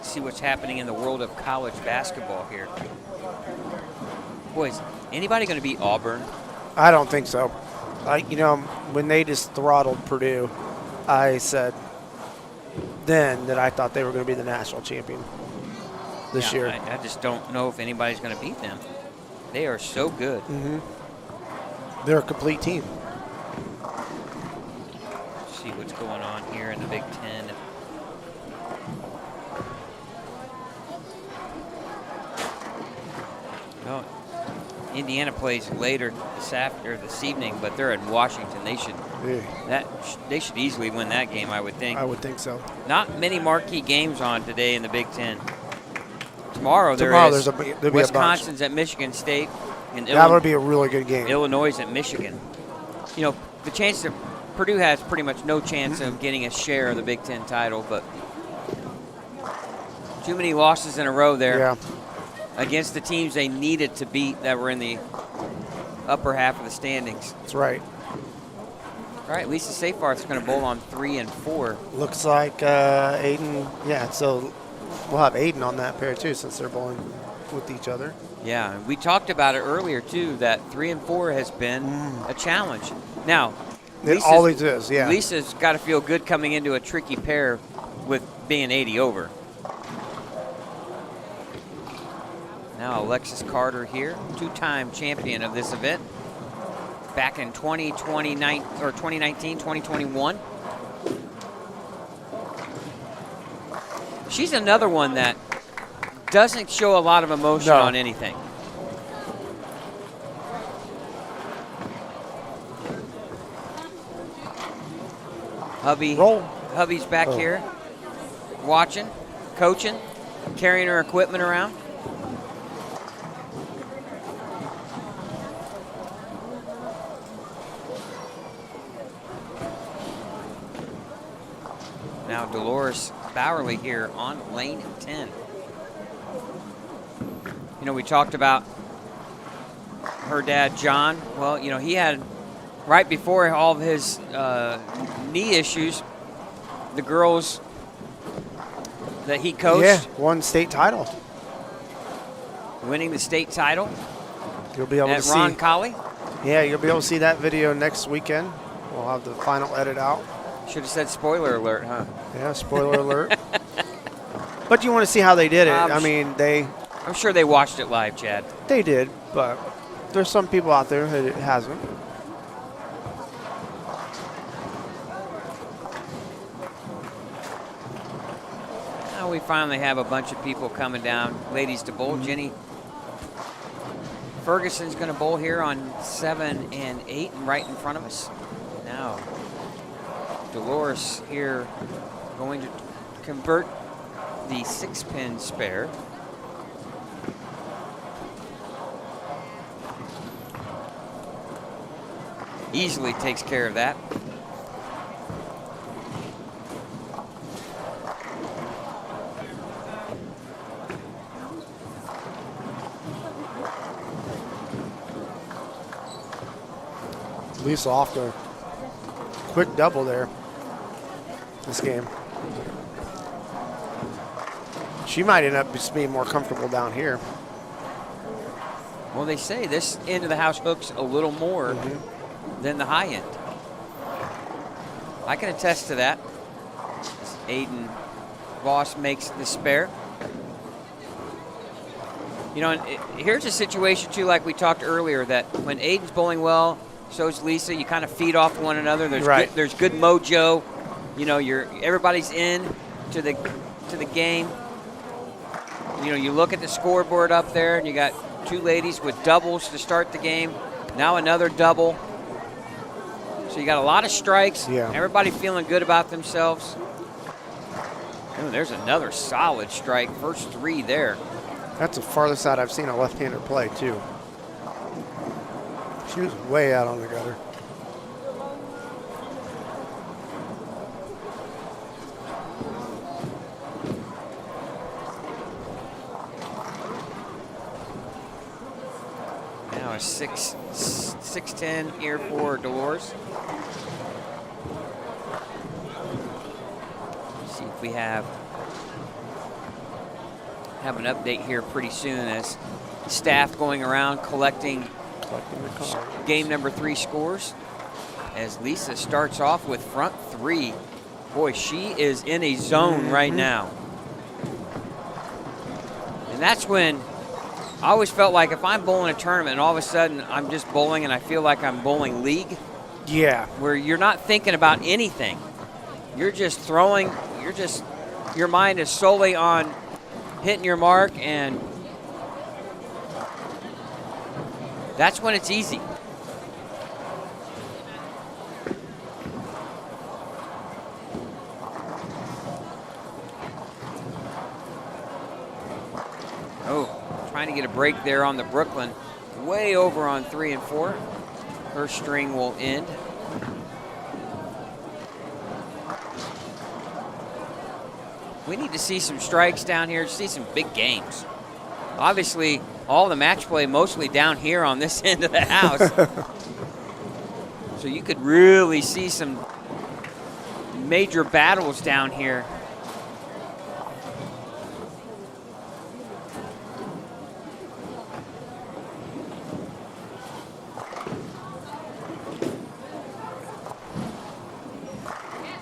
See what's happening in the world of college basketball here. Boys, anybody going to beat Auburn? I don't think so. You know, when they just throttled Purdue, I said then that I thought they were going to be the national champion this year. I just don't know if anybody's going to beat them. They are so good. They're a complete team. Let's see what's going on here in the Big Ten. Well, Indiana plays later this evening, but they're in Washington. They should they should easily win that game, I would think. I would think so. Not many marquee games on today in the Big Ten. Tomorrow there's there'll be Wisconsin's at Michigan State, and that would be a really good game. Illinois is at Michigan. You know, the chance that Purdue has pretty much no chance of getting a share of the Big Ten title, but too many losses in a row there. Yeah. Against the teams they needed to beat that were in the upper half of the standings. That's right. All right, Lisa Seyfarth's going to bowl on 3 and 4. Looks like Aiden. Yeah, so we'll have Aiden on that pair too, since they're bowling with each other. Yeah, we talked about it earlier too. That 3 and 4 has been a challenge. Now, It always is. Yeah. Lisa's got to feel good coming into a tricky pair with being 80 over. Now Alexis Carter here, two-time champion of this event. Back in 2019, 2021. She's another one that doesn't show a lot of emotion on anything. Hubby's back here, watching, coaching, carrying her equipment around. Now Dolores Bowerly here on lane 10. You know, we talked about her dad, John. Well, you know, he had, right before all of his knee issues, the girls that he coached. Won state title. Winning the state title. You'll be able to see. At Ron Colley. Yeah, you'll be able to see that video next weekend. We'll have the final edit out. Should have said spoiler alert, huh? Yeah, spoiler alert. But you want to see how they did it. I'm sure they watched it live, Chad. They did, but there's some people out there that it hasn't. Now we finally have a bunch of people coming down. Ladies to bowl. Jenny Ferguson's going to bowl here on 7 and 8 and right in front of us. Now Dolores here going to convert the 6-pin spare. Easily takes care of that. Lisa off to a quick double there this game. She might end up just being more comfortable down here. Well, they say this end of the house hooks a little more than the high end. I can attest to that. Aiden Voss makes the spare. You know, and here's a situation, too, like we talked earlier, that when Aiden's bowling well, so is Lisa. You kind of feed off one another. There's good mojo. You know, everybody's in to the game. You know, you look at the scoreboard up there, and you got two ladies with doubles to start the game. Now another double. So you got a lot of strikes. Yeah. Everybody feeling good about themselves. Oh, there's another solid strike. First 3 there. That's the farthest out I've seen a left-hander play, too. She was way out on the gutter. Now a 6-10 here for Dolores. See if we have an update here pretty soon as staff going around collecting The cards. game number 3 scores. As Lisa starts off with front 3. Boy, she is in a zone right now. And that's when I always felt like if I'm bowling a tournament and all of a sudden I'm just bowling and I feel like I'm bowling league, Yeah. where you're not thinking about anything. You're just throwing, your mind is solely on hitting your mark, and that's when it's easy. Oh, trying to get a break there on the Brooklyn. Way over on 3 and 4. Her string will end. We need to see some strikes down here, see some big games. Obviously, all the match play mostly down here on this end of the house. So you could really see some major battles down here.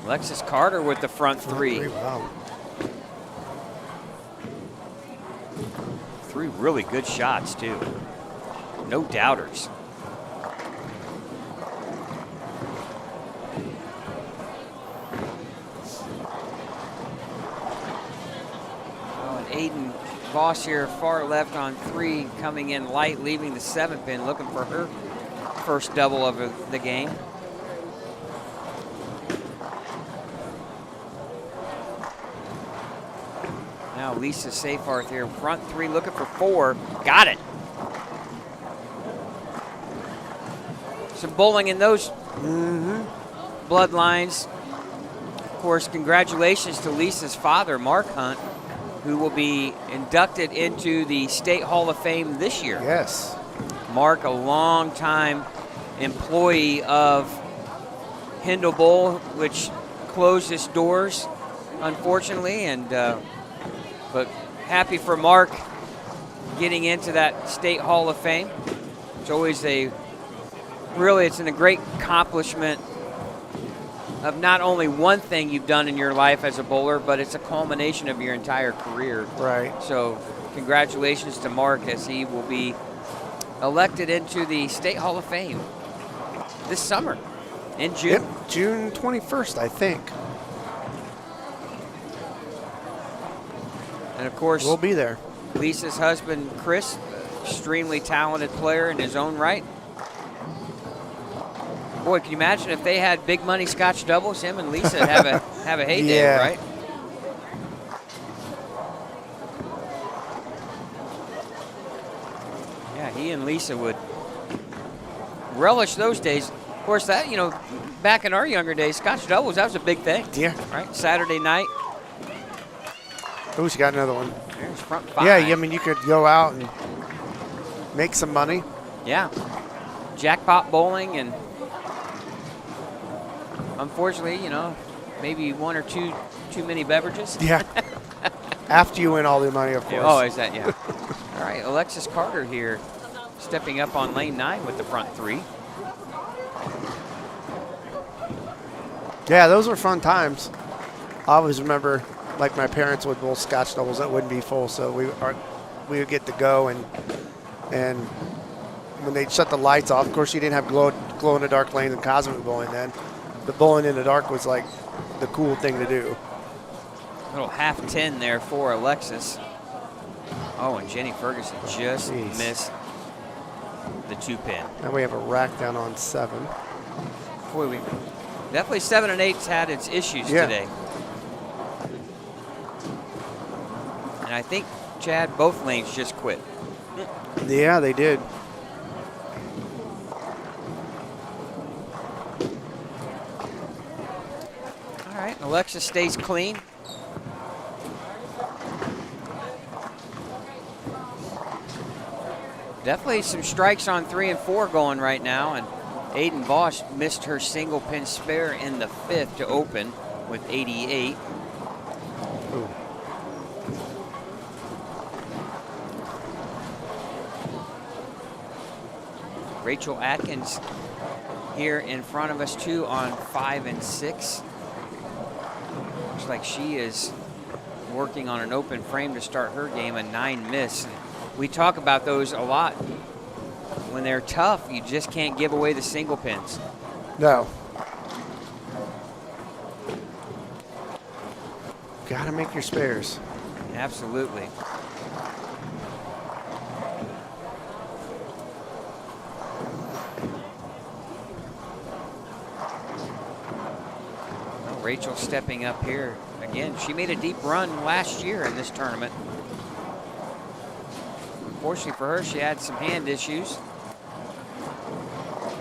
Alexis Carter with the front 3. Wow. 3 really good shots, too. No doubters. Oh, and Aiden Voss here, far left on 3, coming in light, leaving the 7th pin, looking for her first double of the game. Now Lisa Seyfarth here, front 3, looking for 4. Got it. Some bowling in those bloodlines. Of course, congratulations to Lisa's father, Mark Hunt, who will be inducted into the State Hall of Fame this year. Yes. Mark, a longtime employee of Hindle Bowl, which closed its doors, unfortunately, and but happy for Mark getting into that State Hall of Fame. It's always it's a great accomplishment of not only one thing you've done in your life as a bowler, but it's a culmination of your entire career. Right. So congratulations to Mark as he will be elected into the State Hall of Fame this summer in June. Yep, June 21st, I think. And of course, We'll be there. Lisa's husband, Chris, extremely talented player in his own right. Boy, can you imagine if they had big money Scotch doubles? Him and Lisa have a heyday, Yeah. right? Yeah, he and Lisa would relish those days. Of course, that, back in our younger days, Scotch doubles, that was a big thing. Yeah. Right? Saturday night. Oh, she got another one. There's front 5. Yeah, I mean, you could go out and make some money. Yeah. Jackpot bowling, and unfortunately, maybe 1 or 2 too many beverages. Yeah. After you win all the money, of course. Oh, is that, yeah. All right, Alexis Carter here. stepping up on lane 9 with the front 3. Yeah, those were fun times. I always remember, like, my parents would bowl scotch doubles that wouldn't be full, so we would get to go, and when they'd shut the lights off, of course you didn't have glow in the dark lanes and cosmic bowling then. The bowling in the dark was like the cool thing to do. Little half 10 there for Alexis. Oh, and Jenny Ferguson just missed the 2-pin. Now we have a rack down on 7. Boy, we definitely 7 and 8's had its issues today. And I think, Chad, both lanes just quit. Yeah, they did. All right, Alexis stays clean. Definitely some strikes on 3 and 4 going right now, and Aiden Voss missed her single pin spare in the 5th to open with 88. Ooh. Rachel Atkins here in front of us too on 5 and 6. Looks like she is working on an open frame to start her game, a 9 miss. We talk about those a lot. When they're tough, you just can't give away the single pins. No. Gotta make your spares. Absolutely. Well, Rachel stepping up here. Again, she made a deep run last year in this tournament. Unfortunately for her, she had some hand issues.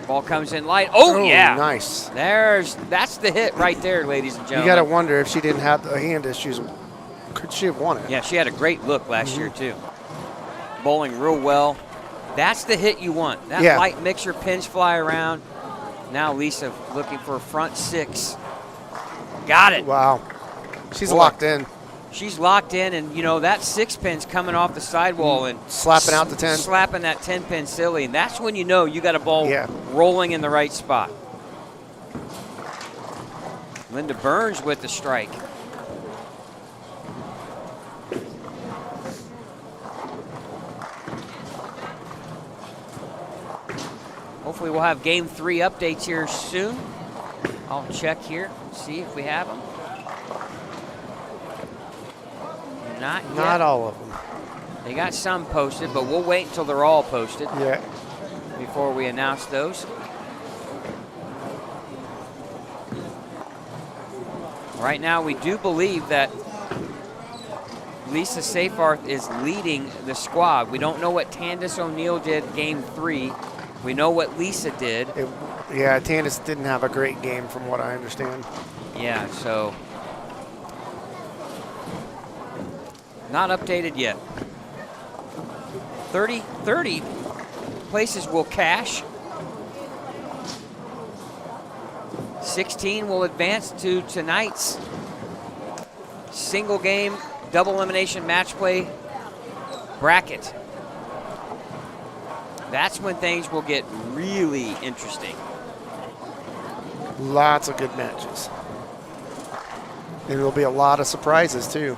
Ball comes in light. Oh, yeah. Nice. That's the hit right there, ladies and gentlemen. You got to wonder if she didn't have the hand issues, could she have won it? Yeah, she had a great look last year, too. Bowling real well. That's the hit you want. That light mixer, pins fly around. Now Lisa looking for a front 6. Got it. Wow. She's locked in. She's locked in, and, you know, that 6-pin's coming off the sidewall and slapping out the 10. Slapping that 10-pin silly, and that's when you know you got a ball rolling in the right spot. Linda Burns with the strike. Hopefully we'll have Game 3 updates here soon. I'll check here, see if we have them. Not yet. Not all of them. They got some posted, but we'll wait until they're all posted before we announce those. Right now, we do believe that Lisa Seyfarth is leading the squad. We don't know what Tandis O'Neill did Game 3. We know what Lisa did. Yeah, Tandis didn't have a great game from what I understand. Yeah, so not updated yet. 30 places will cash. 16 will advance to tonight's single game double elimination match play bracket. That's when things will get really interesting. Lots of good matches. And there'll be a lot of surprises too.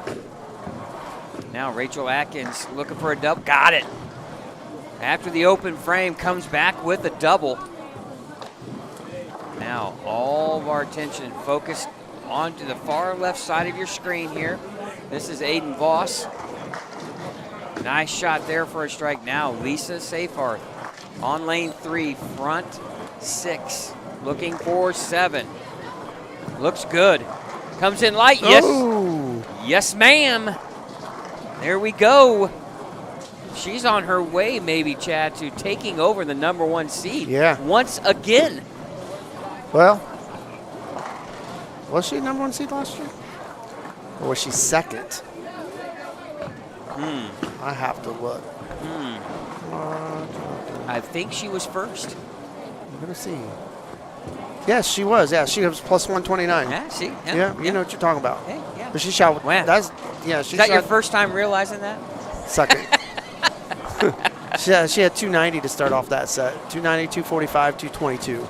Now Rachel Atkins looking for a double. Got it. After the open frame, comes back with a double. Now all of our attention focused onto the far left side of your screen here. This is Aiden Voss. Nice shot there for a strike. Now Lisa Seyfarth on lane 3, front 6. Looking for 7. Looks good. Comes in light. Yes. Oh. Yes, ma'am. There we go. She's on her way, maybe, Chad, to taking over the #1 seed. Yeah. Once again. Well, was she #1 seed last year? Or was she second? I have to look. I think she was first. I'm going to see. Yes, she was. Yeah, she was plus 129. Yeah, see? Yeah, you know what you're talking about. Hey, yeah. But she shot. Wow. That's, yeah, Is she that shot your first time realizing that? second. She had 290 to start off that set. 290, 245, 222.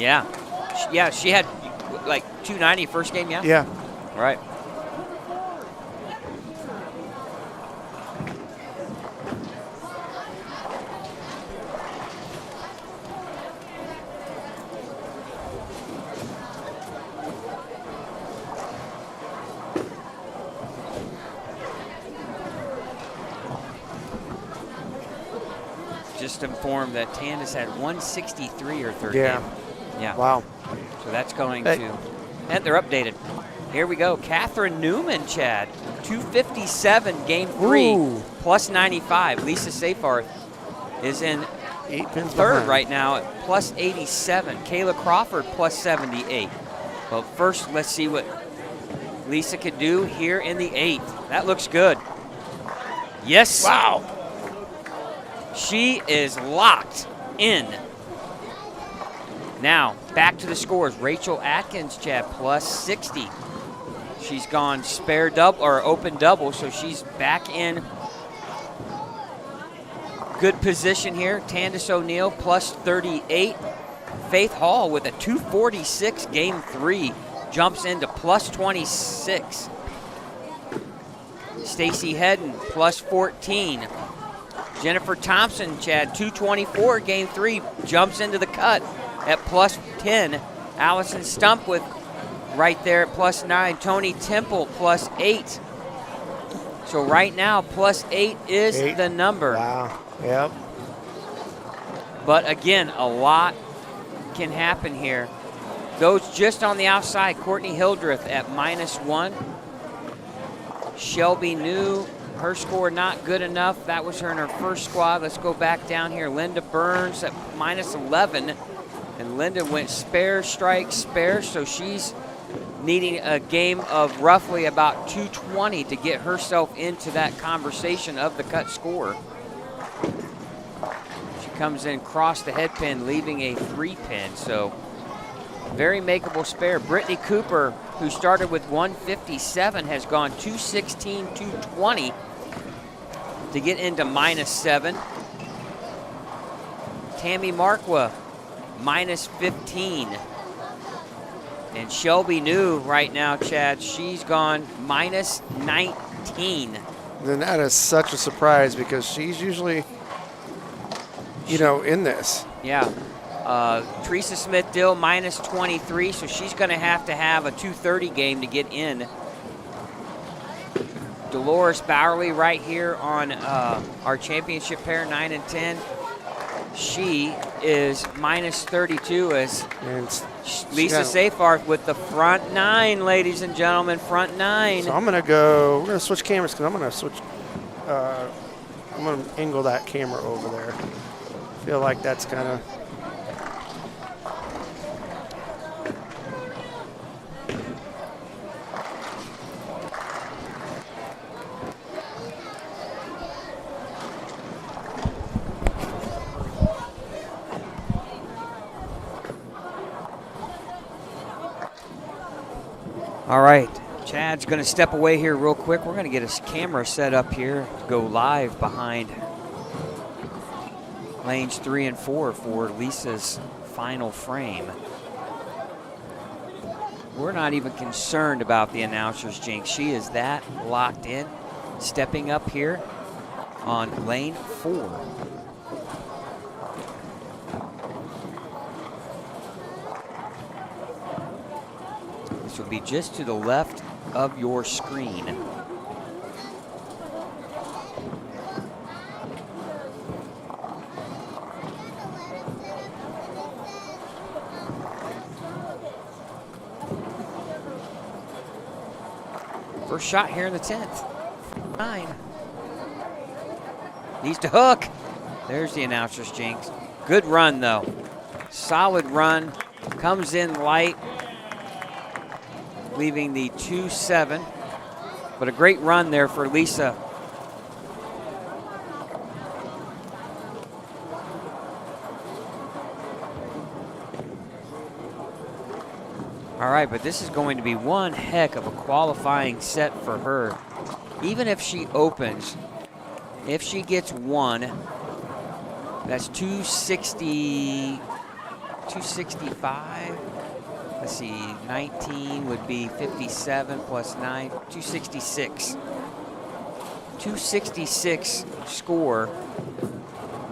Yeah. Yeah, she had like 290 first game, yeah? Yeah. Right. Just informed that Tandis had 163 her third game. Yeah. Wow. So that's going to, and they're updated. Here we go. Catherine Newman, Chad, 257 game 3, Ooh. plus 95. Lisa Seyfarth is in 8 pins third behind. right now at plus 87. Kayla Crawford plus 78. Well, first let's see what Lisa could do here in the 8th. That looks good. Yes. Wow. She is locked in. Now, back to the scores. Rachel Atkins, Chad, plus 60. She's gone spare double or open double, so she's back in good position here. Tandis O'Neill, plus 38. Faith Hall with a 246 game 3, jumps into plus 26. Stacy Hedden, plus 14. Jennifer Thompson, Chad, 224 game 3, jumps into the cut at plus 10. Allison Stump with right there at plus 9. Tony Temple plus 8. So right now, plus 8 is the number. Wow. Yep. But again, a lot can happen here. Those just on the outside, Courtney Hildreth at minus 1. Shelby New, her score not good enough. That was her in her first squad. Let's go back down here. Linda Burns at minus 11. And Linda went spare, strike, spare. So she's needing a game of roughly about 220 to get herself into that conversation of the cut score. She comes in across the head pin, leaving a 3 pin. So very makeable spare. Brittany Cooper, who started with 157, has gone 216, 220 to get into minus 7. Tammy Markwa, minus 15. And Shelby New right now, Chad, she's gone minus 19. Then that is such a surprise because she's usually, in this. Yeah. Teresa Smith-Dill, minus 23, so she's going to have a 230 game to get in. Dolores Bowerly right here on our championship pair, 9 and 10. She is minus 32 as Lisa Seyfarth with the front 9, ladies and gentlemen, front 9. So we're going to switch cameras because I'm going to switch, I'm going to angle that camera over there. Feel like that's kind of. All right, Chad's going to step away here real quick. We're going to get a camera set up here to go live behind lanes 3 and 4 for Lisa's final frame. We're not even concerned about the announcer's jinx. She is that locked in, stepping up here on lane 4. Will be just to the left of your screen. First shot here in the 10th. 9. Needs to hook. There's the announcer's jinx. Good run though. Solid run. Comes in light, leaving the 2-7, but a great run there for Lisa. All right, but this is going to be one heck of a qualifying set for her. Even if she opens If she gets 1, that's 260, 265. Let's see, 19 would be 57 plus 9, 266. 266 score,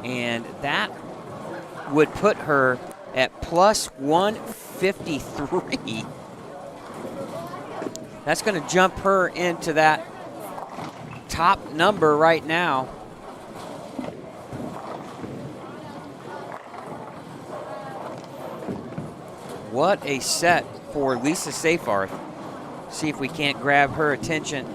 and that would put her at plus 153. That's going to jump her into that top number right now. What a set for Lisa Seyfarth. See if we can't grab her attention.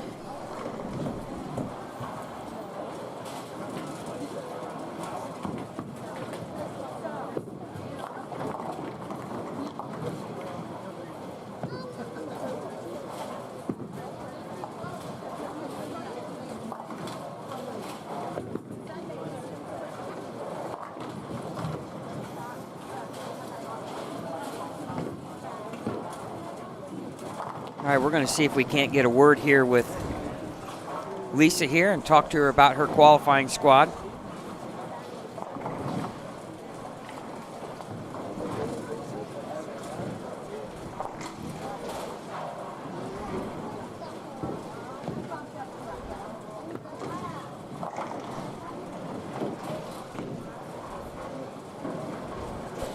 All right, we're going to see if we can't get a word here with Lisa here and talk to her about her qualifying squad.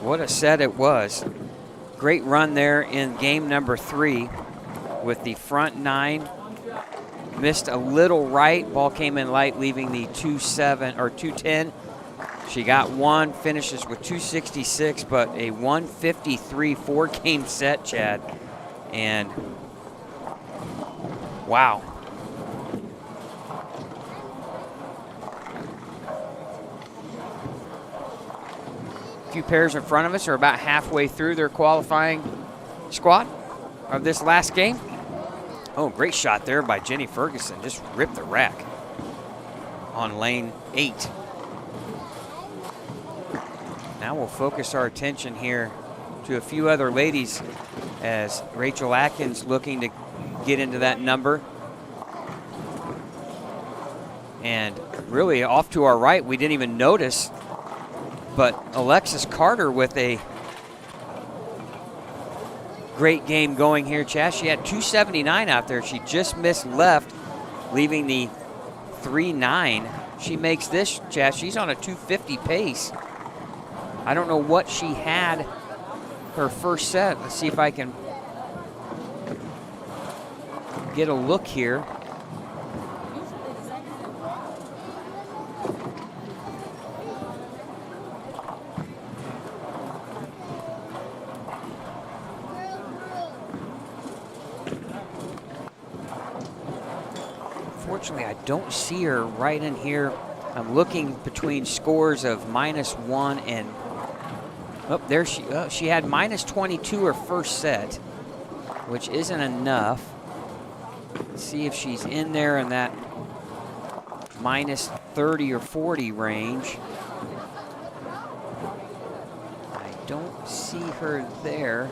What a set it was. Great run there in game number 3 with the front 9. Missed a little right. Ball came in light, leaving the 2.7 or 2.10. She got 1, finishes with 266, but a 153 4-game set, Chad. And wow. A few pairs in front of us are about halfway through their qualifying squad of this last game. Oh, great shot there by Jenny Ferguson. Just ripped the rack on lane 8. Now we'll focus our attention here to a few other ladies as Rachel Atkins looking to get into that number. And really off to our right, we didn't even notice, but Alexis Carter with a great game going here, Chad. She had 279 out there. She just missed left, leaving the 3.9. She makes this, Chad. She's on a 250 pace. I don't know what she had her first set. Let's see if I can get a look here. Unfortunately, I don't see her right in here. I'm looking between scores of -1 and, oh, there she had -22 her first set, which isn't enough. Let's see if she's in there in that -30 or 40 range. I don't see her there.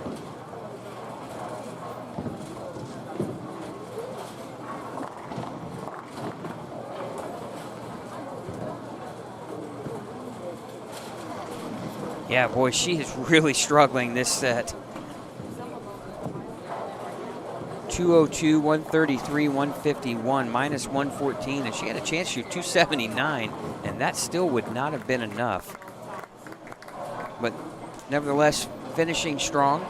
Yeah, boy, she is really struggling this set. 202, 133, 151, -114, and she had a chance to shoot 279, and that still would not have been enough. But nevertheless, finishing strong.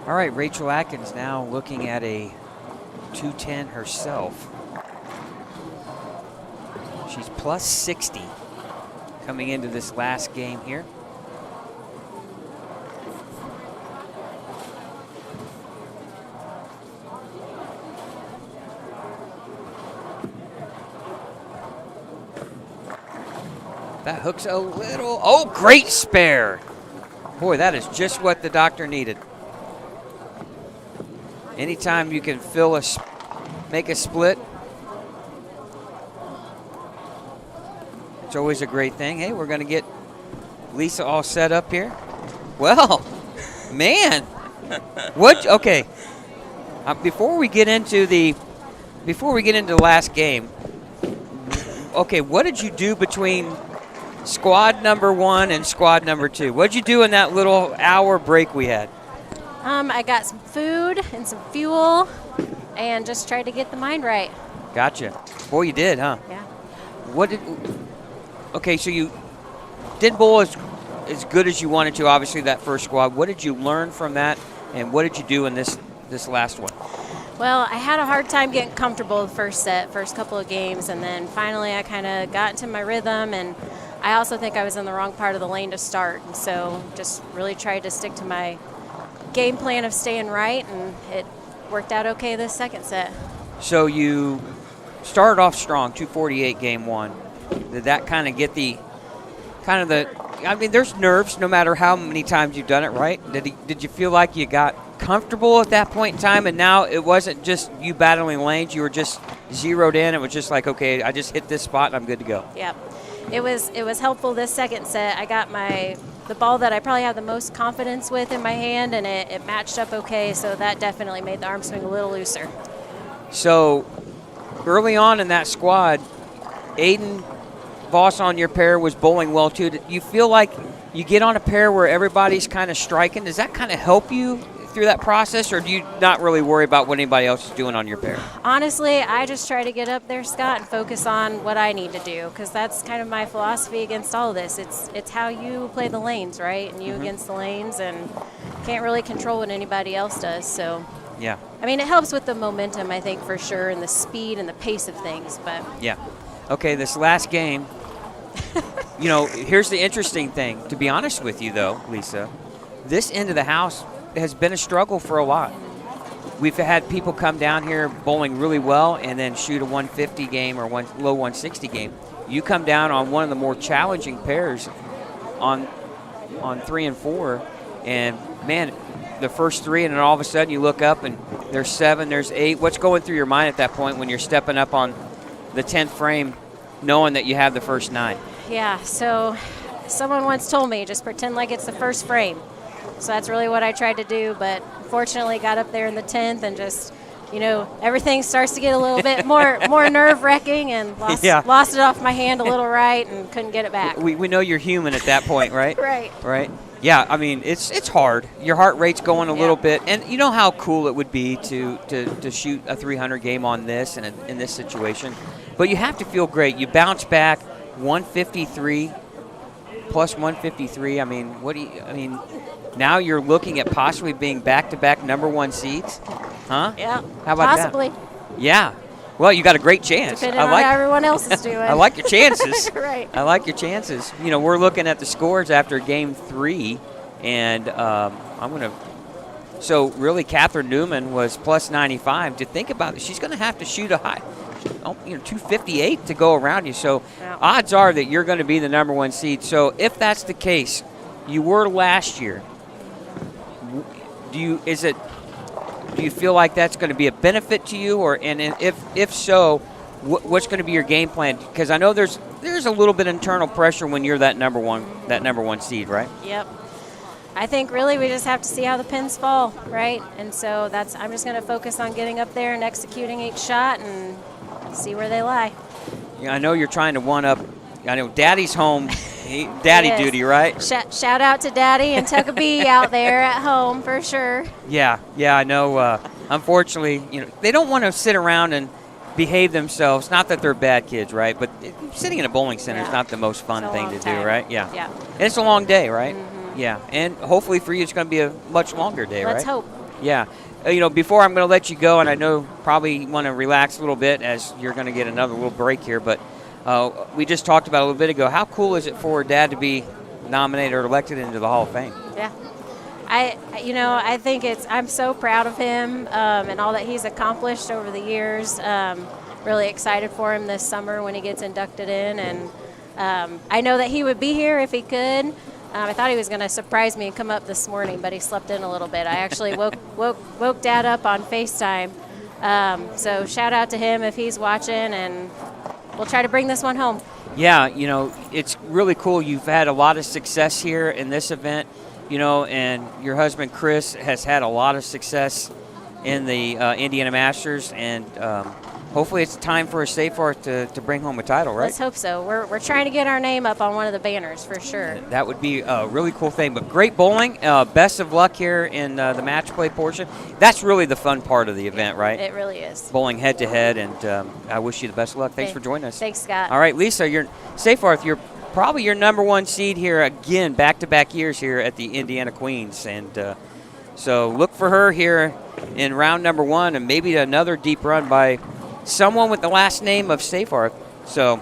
All right, Rachel Atkins now looking at a 210 herself. She's plus 60 coming into this last game here. That hook's a little. Oh, great spare. Boy, that is just what the doctor needed. Anytime you can make a split, it's always a great thing. Hey, we're going to get Lisa all set up here. Well, man, what? Okay, before we get into the last game, okay, what did you do between squad number 1 and squad number 2? What did you do in that little hour break we had? I got some food and some fuel and just tried to get the mind right. Gotcha. Boy, you did, huh? Yeah. Okay, so you didn't bowl as good as you wanted to, obviously, that first squad. What did you learn from that, and what did you do in this last one? Well, I had a hard time getting comfortable the first couple of games, and then finally I kind of got into my rhythm, and I also think I was in the wrong part of the lane to start, and so just really tried to stick to my game plan of staying right, and it worked out okay this second set. So you started off strong, 248 game 1. Did that kind of get I mean, there's nerves no matter how many times you've done it, right? Did you feel like you got comfortable at that point in time, and now it wasn't just you battling lanes, you were just zeroed in? It was just like, okay, I just hit this spot and I'm good to go. Yep. It was helpful this second set. I got the ball that I probably have the most confidence with in my hand, and it matched up okay, so that definitely made the arm swing a little looser. So early on in that squad, Aiden Voss on your pair was bowling well too. Do you feel like you get on a pair where everybody's kind of striking? Does that kind of help you through that process, or do you not really worry about what anybody else is doing on your pair? Honestly, I just try to get up there, Scott, and focus on what I need to do, because that's kind of my philosophy against all of this. It's how you play the lanes, right? And you against the lanes, and can't really control what anybody else does. So, yeah. I mean, it helps with the momentum, I think, for sure, and the speed and the pace of things. But yeah. Okay, this last game, here's the interesting thing. To be honest with you, though, Lisa, this end of the house has been a struggle for a lot. We've had people come down here bowling really well and then shoot a 150 game or low 160 game. You come down on one of the more challenging pairs on 3 and 4, and man, the first 3, and then all of a sudden you look up and there's 7, there's 8. What's going through your mind at that point when you're stepping up on the 10th frame, knowing that you have the first 9? Yeah, so someone once told me, just pretend like it's the first frame. So that's really what I tried to do, but unfortunately got up there in the 10th and just, everything starts to get a little bit more nerve-wracking, and lost it off my hand a little right and couldn't get it back. We know you're human at that point, right? Right. Right. Yeah, I mean, it's hard. Your heart rate's going a little bit, and you know how cool it would be to shoot a 300 game on this and in this situation. But you have to feel great. You bounce back 153 plus 153. I mean, now you're looking at possibly being back-to-back number 1 seeds, huh? Yeah. How about possibly. that? Yeah. Well, you got a great chance. Depending on how everyone else is doing. I like your chances. Right. I like your chances. We're looking at the scores after game 3, and so really Catherine Newman was plus 95. To think about it, she's going to have to shoot a high, 258 to go around you. So odds are that you're going to be the number 1 seed. So if that's the case, you were last year. Do you feel like that's going to be a benefit to you, and if so, what's going to be your game plan? Because I know there's a little bit of internal pressure when you're that number one seed, right? Yep. I think really we just have to see how the pins fall, right? And so I'm just going to focus on getting up there and executing each shot and see where they lie. Yeah, I know you're trying to one up. I know Daddy's home. Daddy duty, right? Shout out to Daddy and Tuckabee out there at home for sure. Yeah, I know. Unfortunately, they don't want to sit around and behave themselves. Not that they're bad kids, right? But sitting in a bowling center is not the most fun thing to do, right? Yeah. Yeah. And it's a long day, right? Mm-hmm. Yeah. And hopefully for you, it's going to be a much longer day, right? Let's hope. Yeah. Before I'm going to let you go, and I know probably want to relax a little bit as you're going to get another little break here, but we just talked about a little bit ago. How cool is it for Dad to be nominated or elected into the Hall of Fame? Yeah. I think I'm so proud of him and all that he's accomplished over the years. Really excited for him this summer when he gets inducted in, and I know that he would be here if he could. I thought he was going to surprise me and come up this morning, but he slept in a little bit. I actually woke Dad up on FaceTime. So shout out to him if he's watching, and we'll try to bring this one home. Yeah, it's really cool. You've had a lot of success here in this event, and your husband Chris has had a lot of success in the Indiana Masters, and hopefully it's time for a Safeheart to bring home a title, right? Let's hope so. We're trying to get our name up on one of the banners for sure. That would be a really cool thing. But great bowling. Best of luck here in the match play portion. That's really the fun part of the event, right? It really is. Bowling head to head, and I wish you the best of luck. Thanks for joining us. Thanks, Scott. All right, Lisa, Safeheart, you're probably your #1 seed here again, back-to-back years here at the Indiana Queens. And so look for her here in round number 1, and maybe another deep run by someone with the last name of Safeheart. So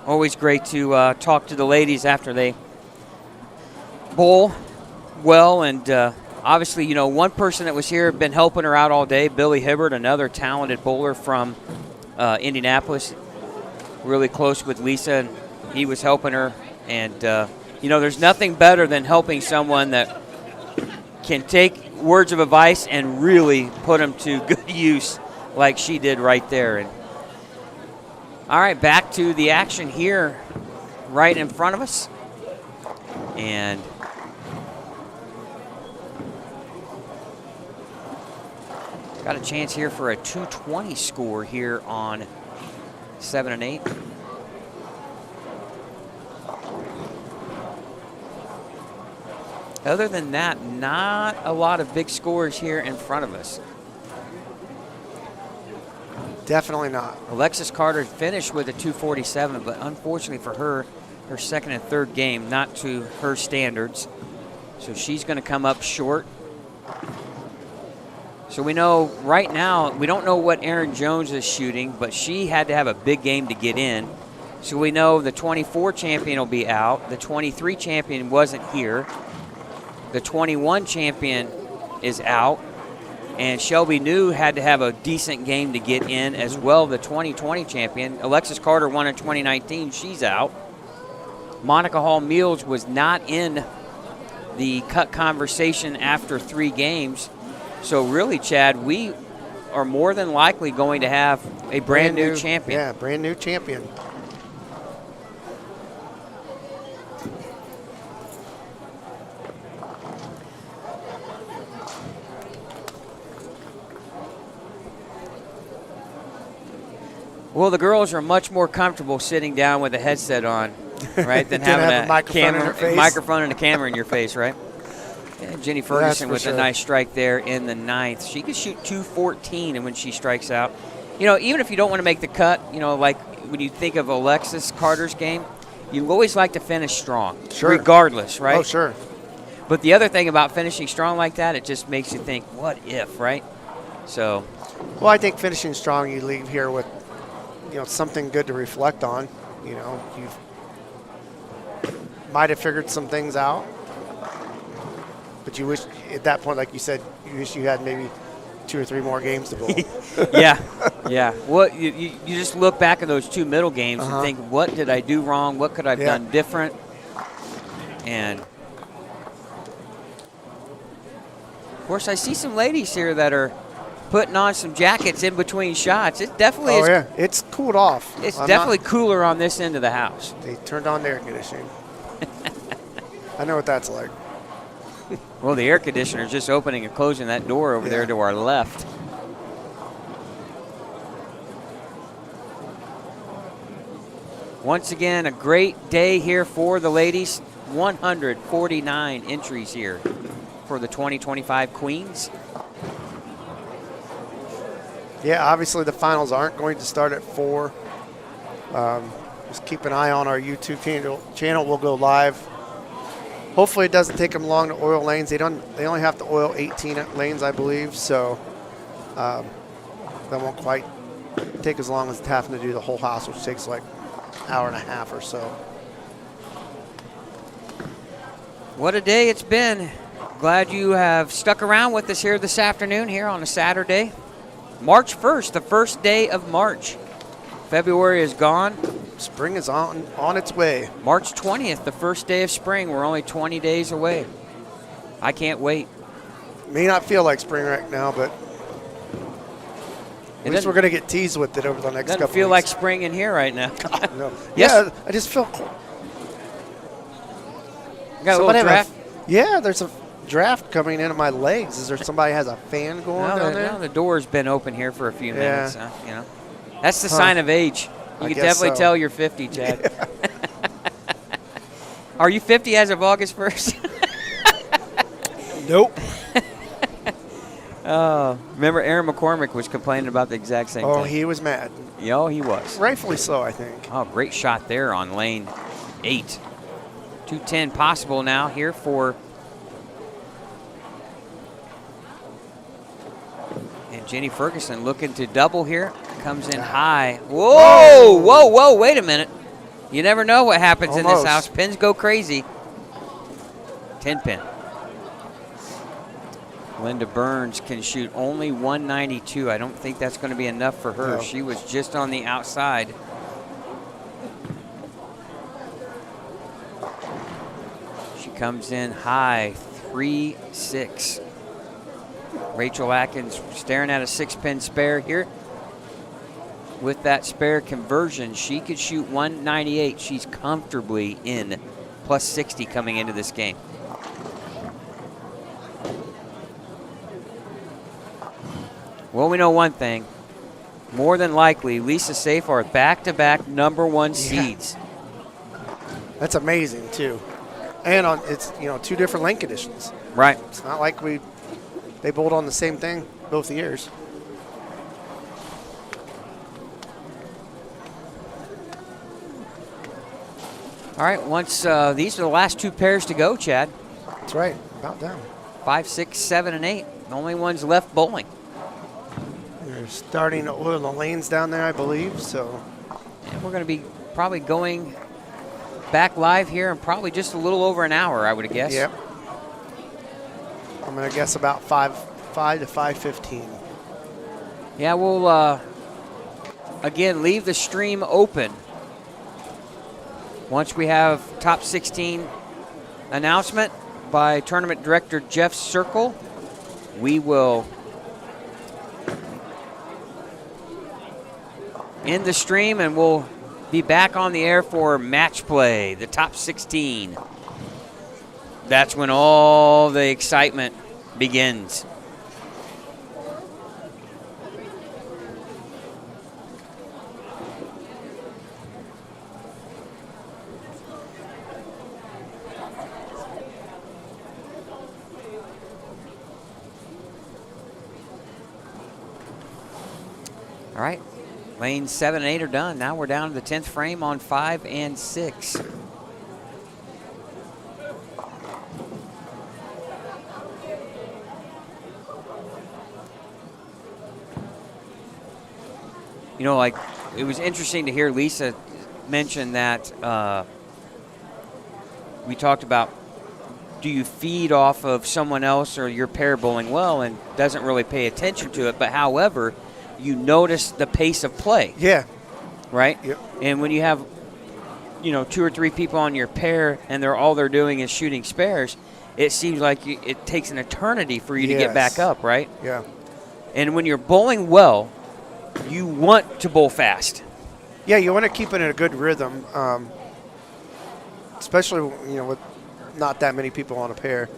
always great to talk to the ladies after they bowl well. And obviously, one person that was here, been helping her out all day, Billy Hibbert, another talented bowler from Indianapolis, really close with Lisa, and he was helping her. And, there's nothing better than helping someone that can take words of advice and really put them to good use like she did right there. And all right, back to the action here right in front of us. And got a chance here for a 220 score here on 7 and 8. Other than that, not a lot of big scores here in front of us. Definitely not. Alexis Carter finished with a 247, but unfortunately for her, her second and third game, not to her standards. So she's going to come up short. So we know right now, we don't know what Erin Jones is shooting, but she had to have a big game to get in. So we know the 24 champion will be out. The 23 champion wasn't here. The 21 champion is out, and Shelby New had to have a decent game to get in as well. The 2020 champion, Alexis Carter, won in 2019. She's out. Monica Hall-Meals was not in the cut conversation after 3 games. So really, Chad, we are more than likely going to have a brand new champion. Yeah, brand new champion. Well, the girls are much more comfortable sitting down with a headset on, right, than having have a microphone and a camera in your face, right? Yeah, Jenny Ferguson with a nice strike there in the 9th. She could shoot 214 and when she strikes out. Even if you don't want to make the cut, like when you think of Alexis Carter's game, you always like to finish strong, regardless, right? Oh, sure. But the other thing about finishing strong like that, it just makes you think, what if, right? So. Well, I think finishing strong, you leave here with something good to reflect on. You might have figured some things out, but you wish at that point, like you said, you wish you had maybe 2 or 3 more games to bowl. Yeah. Well, you just look back at those 2 middle games and think, what did I do wrong? What could I have done different? And of course, I see some ladies here that are putting on some jackets in between shots. It definitely is. Oh, yeah. It's cooled off. It's definitely cooler on this end of the house. They turned on the air conditioning. I know what that's like. Well, the air conditioner is just opening and closing that door over there to our left. Once again, a great day here for the ladies. 149 entries here for the 2025 Queens. Yeah, obviously the finals aren't going to start at 4. Just keep an eye on our YouTube channel. We'll go live. Hopefully it doesn't take them long to oil lanes. They only have to oil 18 lanes, I believe. So that won't quite take as long as having to do the whole house, which takes like an hour and a half or so. What a day it's been. Glad you have stuck around with us here this afternoon here on a Saturday. March 1st, the first day of March. February is gone. Spring is on its way. March 20th, the first day of spring. We're only 20 days away. I can't wait. May not feel like spring right now, but It at least doesn't- we're going to get teased with it over the next Doesn't couple feel like weeks. spring in here right now. No. Yes. Yeah, I just feel. Got a Somebody little have draft. Yeah, there's a draft coming into my legs. Is there somebody has a fan going down there? No, the door's been open here for a few Yeah. minutes. You know, that's the sign of age. You I can guess definitely so. tell you're 50, Chad. Are you 50 as of August 1st? Nope. Remember, Aaron McCormick was complaining about the exact same Oh, thing. he was mad. Yo, he was. Rightfully so, I think. Oh, great shot there on lane 8. 210 possible now here for. And Jenny Ferguson looking to double here. Comes in high. Whoa, whoa, whoa, wait a minute. You never know what happens in this Almost. house. Pins go crazy. 10 pin. Linda Burns can shoot only 192. I don't think that's going to be enough for her. No. She was just on the outside. She comes in high, 3-6. Rachel Atkins staring at a 6-pin spare here. With that spare conversion, she could shoot 198. She's comfortably in plus 60 coming into this game. Well, we know one thing. More than likely, Lisa Safe are back-to-back #1 seeds. That's amazing too. And it's two different lane conditions. Right. It's not like they bowled on the same thing both years. All right, once these are the last 2 pairs to go, Chad. That's right. About down. 5, 6, 7, and 8. The only ones left bowling. They're starting to oil the lanes down there, I believe. So And we're going to be probably going back live here in probably just a little over an hour, I would guess. Yep. I'm gonna guess about 5 to 5:15. Yeah, we'll again leave the stream open once we have top 16 announcement by tournament director Jeff Circle. We will end the stream and we'll be back on the air for match play, the top 16. That's when all the excitement begins. All right, lanes 7 and 8 are done. Now we're down to the 10th frame on 5 and 6. You know, like, it was interesting to hear Lisa mention that we talked about, do you feed off of someone else or your pair bowling well and doesn't really pay attention to it, but however, you notice the pace of play, Yeah. right? Yep. And when you have, 2 or 3 people on your pair and all they're doing is shooting spares, it seems like it takes an eternity for you to get back Yes. up, right? Yeah. And when you're bowling well, you want to bowl fast. Yeah, you want to keep it in a good rhythm, especially with not that many people on a pair.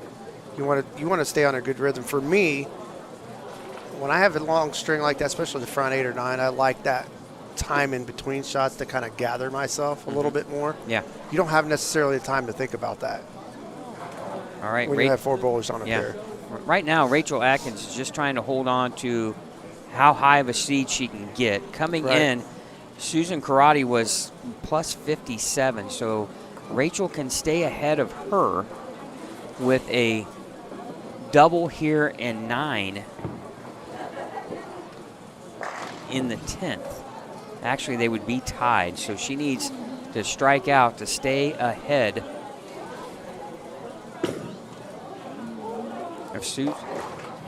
You want to stay on a good rhythm. For me, when I have a long string like that, especially the front 8 or 9, I like that time in between shots to kind of gather myself a little bit more. Yeah. You don't have necessarily the time to think about that All right. when you have 4 bowlers on a Yeah. pair. Right now, Rachel Atkins is just trying to hold on to how high of a seed she can get. Coming Right. in, Susan Karate was plus 57, so Rachel can stay ahead of her with a double here and 9 in the 10th. Actually, they would be tied, so she needs to strike out to stay ahead of Susan.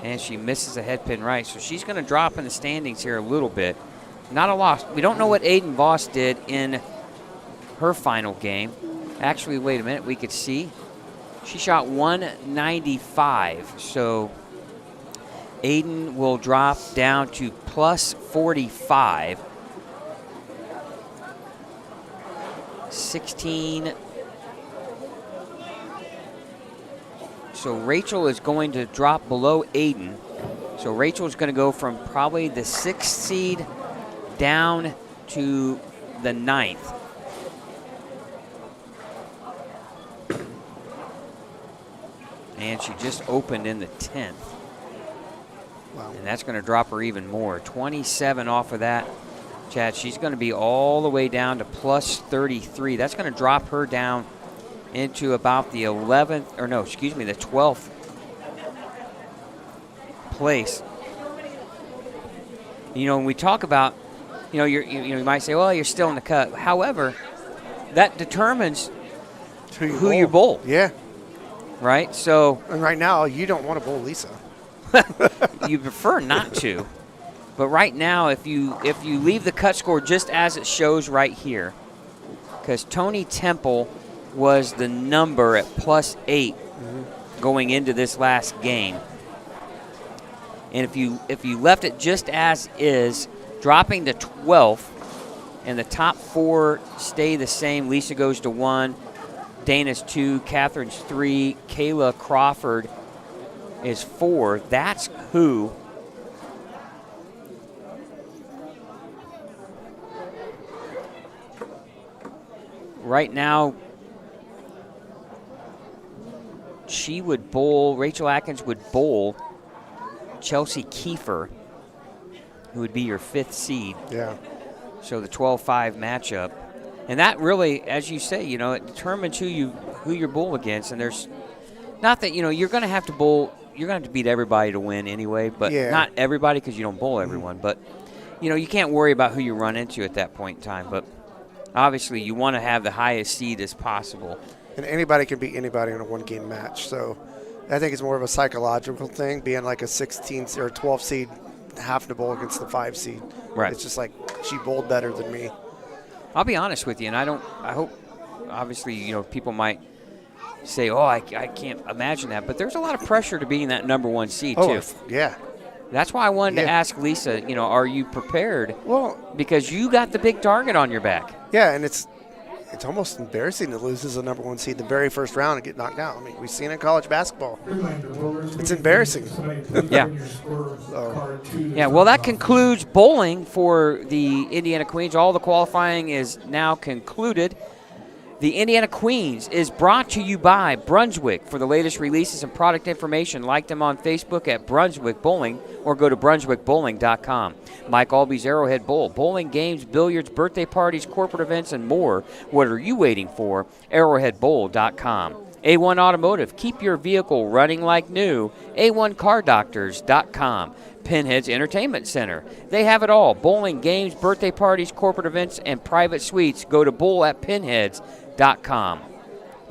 And she misses a head pin right, so she's going to drop in the standings here a little bit. not a loss. We don't know what Aiden Voss did in her final game. Actually, wait a minute. We could see. She shot 195. So Aiden will drop down to plus 45. 16. So Rachel is going to drop below Aiden. So Rachel's going to go from probably the 6th seed down to the 9th. And she just opened in the 10th. Wow. And that's going to drop her even more. 27 off of that. Chad, she's going to be all the way down to plus 33. That's going to drop her down into about the 11th, or no, excuse me, the 12th place. You know, when we talk about, you know, you might say, well, you're still in the cut. However, that determines who you bowl. Yeah. Right? So. And right now, you don't want to bowl Lisa. You prefer not to. But right now, if you leave the cut score just as it shows right here, because Tony Temple was the number at plus 8 going into this last game. And if you left it just as is, dropping to 12th, and the top 4 stay the same. Lisa goes to 1, Dana's 2, Catherine's 3, Kayla Crawford is 4. That's who right now. She would bowl, Rachel Atkins would bowl Chelsea Kiefer, who would be your 5th seed. Yeah. So the 12-5 matchup. And that really, as you say, you know, it determines who you're bowl against. And there's not that, you know, you're going to have to bowl, you're going to have to beat everybody to win anyway, but not everybody because you don't bowl everyone. But, you know, you can't worry about who you run into at that point in time. But obviously you want to have the highest seed as possible. And anybody can beat anybody in a one-game match. So I think it's more of a psychological thing, being like a 16 or 12 seed having to bowl against the 5 seed. Right. It's just like she bowled better than me. I'll be honest with you, and I hope, obviously, you know, people might say, oh, I can't imagine that. But there's a lot of pressure to being that number 1 seed, too. Yeah. That's why I wanted to ask Lisa, you know, are you prepared? Well, because you got the big target on your back. Yeah, and it's almost embarrassing to lose as a number 1 seed the very first round and get knocked out. I mean, we've seen it in college basketball. It's embarrassing. Yeah. Yeah, well, that concludes bowling for the Indiana Queens. All the qualifying is now concluded. The Indiana Queens is brought to you by Brunswick. For the latest releases and product information, like them on Facebook at Brunswick Bowling or go to brunswickbowling.com. Mike Alby's Arrowhead Bowl. Bowling games, billiards, birthday parties, corporate events, and more. What are you waiting for? Arrowheadbowl.com. A1 Automotive. Keep your vehicle running like new. A1CarDoctors.com. Pinhead's Entertainment Center. They have it all. Bowling, games, birthday parties, corporate events, and private suites. Go to bowl@pinheads.com.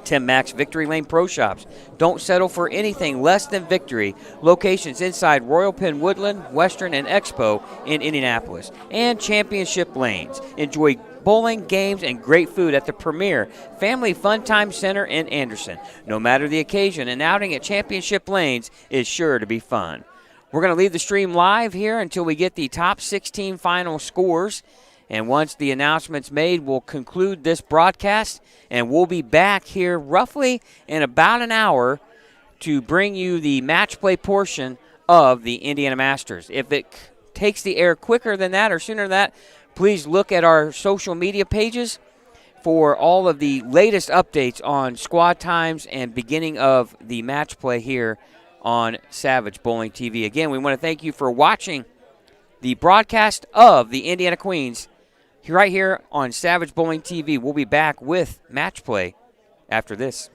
Tim Mack's Victory Lane Pro Shops. Don't settle for anything less than victory. Locations inside Royal Penn Woodland, Western, and Expo in Indianapolis. And Championship Lanes. Enjoy bowling, games, and great food at the premier Family Fun Time Center in Anderson. No matter the occasion, an outing at Championship Lanes is sure to be fun. We're going to leave the stream live here until we get the top 16 final scores. And once the announcement's made, we'll conclude this broadcast, and we'll be back here roughly in about an hour to bring you the match play portion of the Indiana Masters. If it takes the air quicker than that or sooner than that, please look at our social media pages for all of the latest updates on squad times and beginning of the match play here on Savage Bowling TV. Again, we want to thank you for watching the broadcast of the Indiana Queens right here on Savage Bowling TV. We'll be back with match play after this.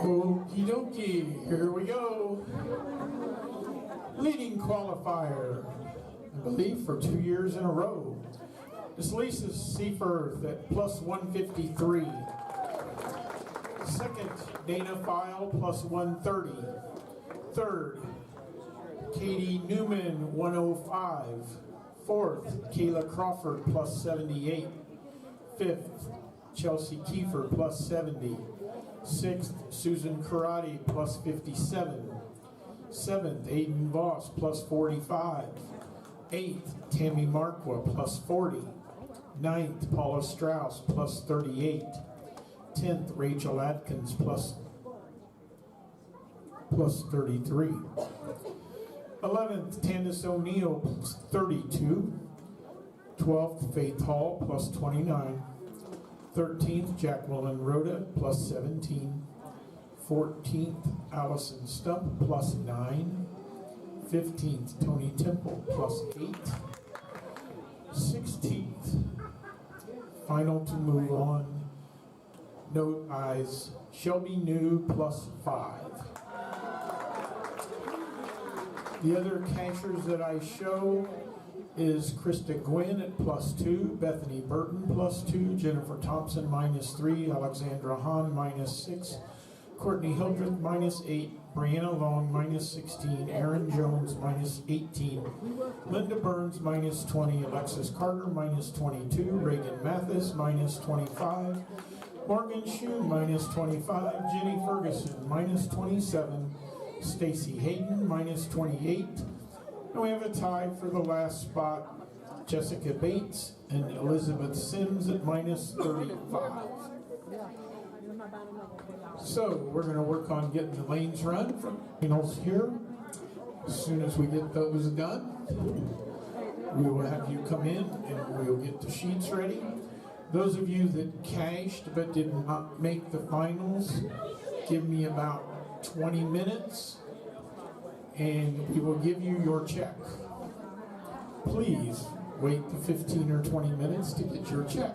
Okie dokie, here we go. Leading qualifier, I believe for 2 years in a row. This Lisa Seaforth at plus 153. Second, Dana File plus 130. Third, Katie Newman 105. Fourth, Kayla Crawford plus 78. Fifth, Chelsea Kiefer plus 70. Sixth, Susan Karate plus 57. Seventh, Aiden Voss plus 45. Eighth, Tammy Marqua plus 40. Ninth, Paula Strauss plus 38. 10th, Rachel Atkins plus 33. 11th, Candace O'Neill plus 32. 12th, Faith Hall plus 29. 13th, Jacqueline Rhoda plus 17. 14th, Allison Stump plus 9. 15th, Tony Temple plus 8. 16th, final to move on. Note eyes, Shelby New plus 5. The other cashers that I show is Krista Gwynn at plus 2, Bethany Burton plus 2, Jennifer Thompson minus 3, Alexandra Hahn minus 6, Courtney Hildreth -8, Brianna Long -16, Aaron Jones -18, Linda Burns -20, Alexis Carter -22, Reagan Mathis -25, Morgan Shue -25, Jenny Ferguson -27, Stacy Hayden -28, and we have a tie for the last spot, Jessica Bates and Elizabeth Sims at -35. So we're going to work on getting the lanes run from finals here. As soon as we get those done, we will have you come in and we'll get the sheets ready. Those of you that cashed but did not make the finals, give me about 20 minutes and we will give you your check. Please wait the 15 or 20 minutes to get your check.